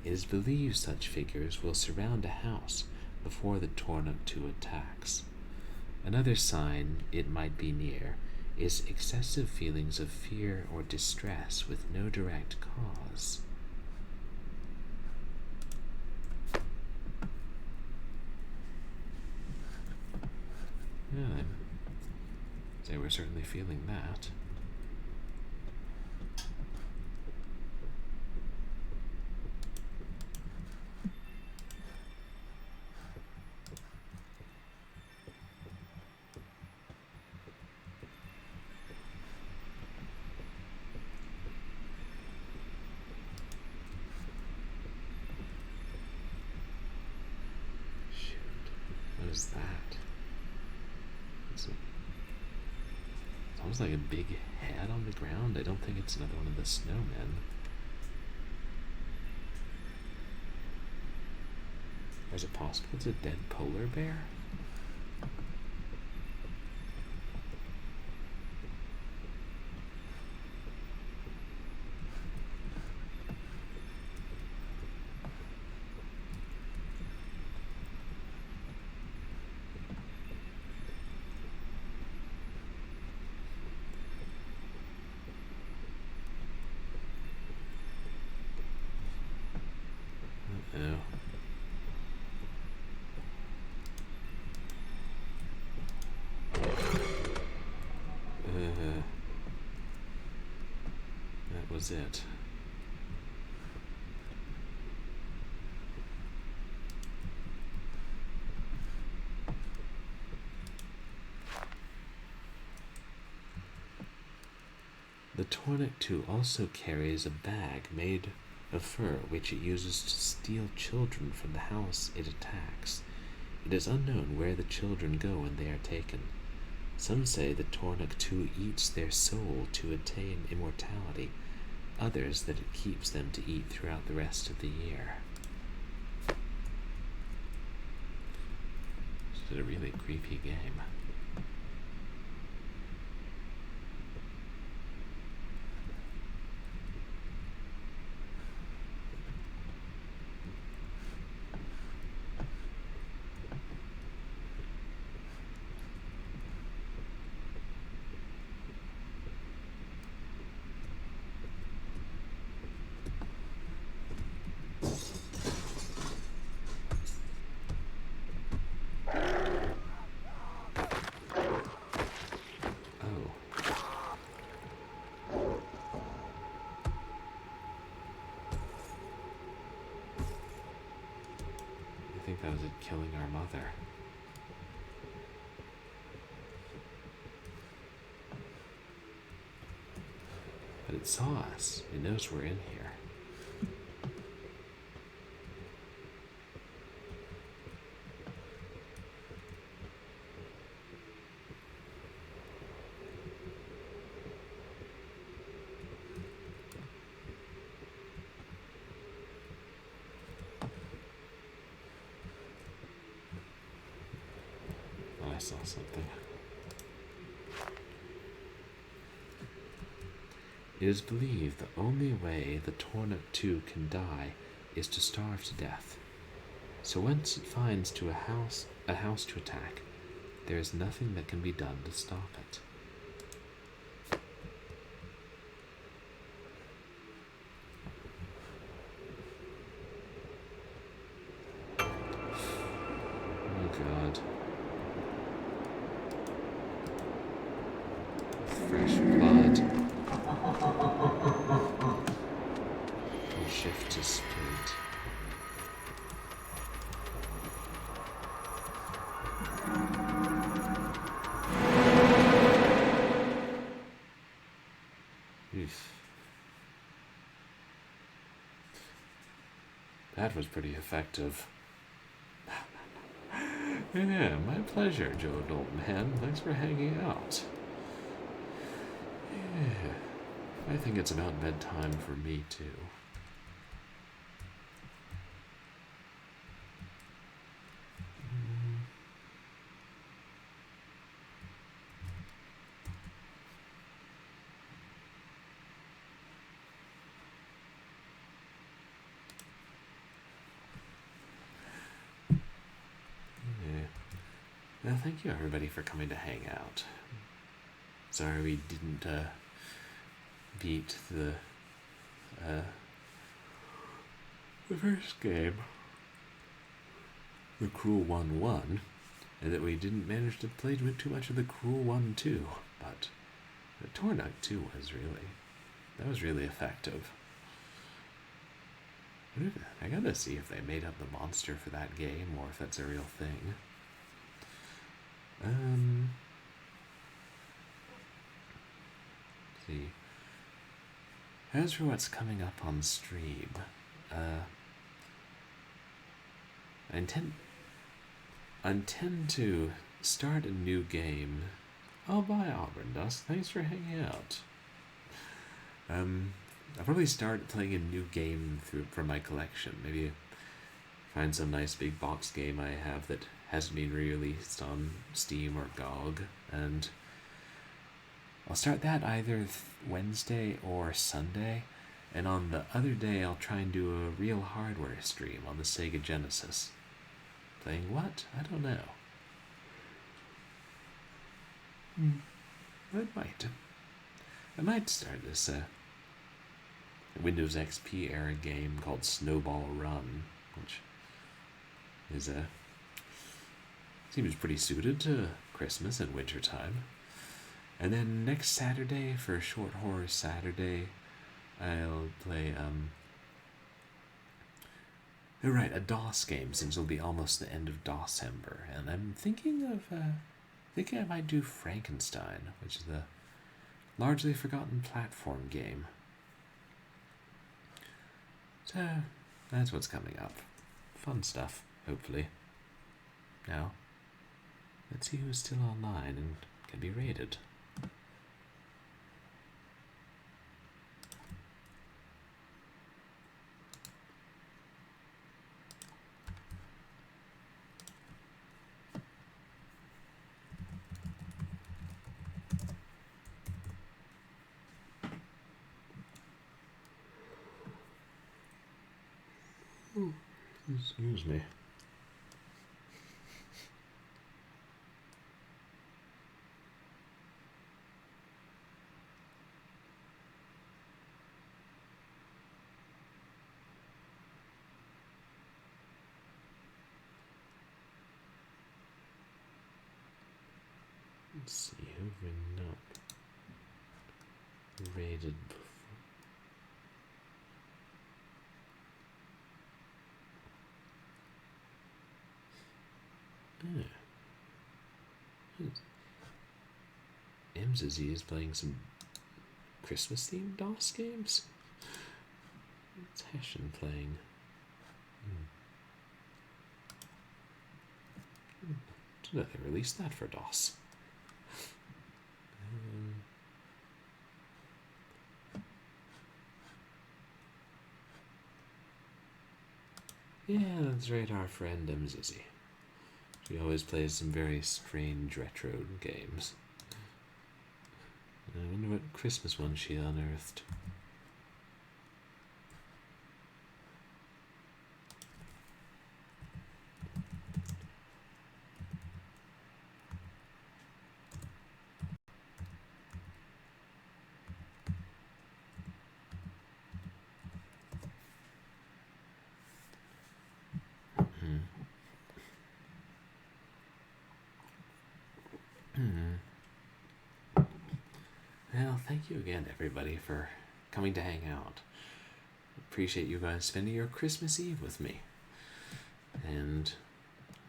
It is believed such figures will surround a house before the TORNUKTU attacks. Another sign it might be near is excessive feelings of fear or distress with no direct cause. Yeah, they were certainly feeling that. Shoot, what is that? It's almost like a big head on the ground. I don't think it's another one of the snowmen. Or is it possible it's a dead polar bear? Uh-oh. That was it. The TORNUKTU also carries a bag made of fur which it uses to steal children from the house it attacks. It is unknown where the children go when they are taken. Some say the TORNUKTU eats their soul to attain immortality, others that it keeps them to eat throughout the rest of the year. This is a really creepy game. I think that was it killing our mother. But it saw us. It knows we're in here. I saw something. It is believed the only way the TORNUKTU can die is to starve to death. So once it finds a house to attack, there is nothing that can be done to stop it. Oh God. Fresh blood. Can shift to spirit. Oof. That was pretty effective. Yeah, my pleasure, Joe Doltman. Thanks for hanging out. Yeah, I think it's about bedtime for me, too. Well, thank you everybody for coming to hang out. Sorry we didn't beat the first game, the Cruel 1-1, and that we didn't manage to play with too much of the Cruel 1-2, but the TORNUKTU was really effective. I gotta see if they made up the monster for that game or if that's a real thing. See. As for what's coming up on stream, I intend to start a new game. Oh, bye, Auburn Dust. Thanks for hanging out. I'll probably start playing a new game from my collection. Maybe find some nice big box game I have that hasn't been re-released on Steam or GOG, and I'll start that either Wednesday or Sunday, and on the other day I'll try and do a real hardware stream on the Sega Genesis. Playing what? I don't know. I might start this Windows XP era game called Snowball Run, which is seems pretty suited to Christmas and wintertime. And then next Saturday, for Short Horror Saturday, I'll play a DOS game, since it'll be almost the end of Doscember, and I'm thinking I might do Frankenstein, which is the largely forgotten platform game. So that's what's coming up. Fun stuff, hopefully. Now, let's see who's still online and can be rated. Excuse me. Let's see who we're not rated before. MZZ is playing some Christmas themed DOS games. What's Hessian playing? Didn't know they released that for DOS. Yeah, that's right, our friend MZZ. She always plays some very strange retro games. I wonder what Christmas one she unearthed. Well, thank you again, everybody, for coming to hang out. Appreciate you guys spending your Christmas Eve with me. And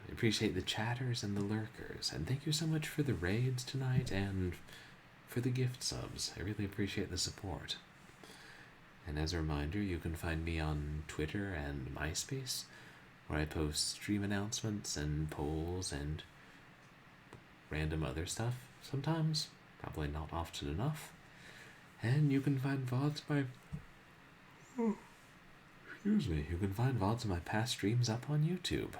I appreciate the chatters and the lurkers. And thank you so much for the raids tonight and for the gift subs. I really appreciate the support. And as a reminder, you can find me on Twitter and MySpace, where I post stream announcements and polls and random other stuff sometimes, probably not often enough. And you can find VODs you can find VODs of my past streams up on YouTube.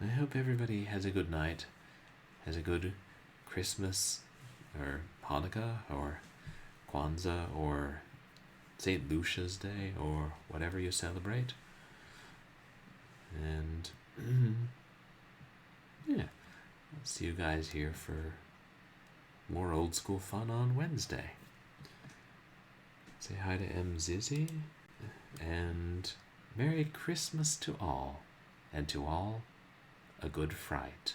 I hope everybody has a good night, has a good Christmas, or Hanukkah, or Kwanzaa, or St. Lucia's Day, or whatever you celebrate. And, yeah, I'll see you guys here for more old school fun on Wednesday. Say hi to M. Zizzy, and Merry Christmas to all, and to all, a good fright.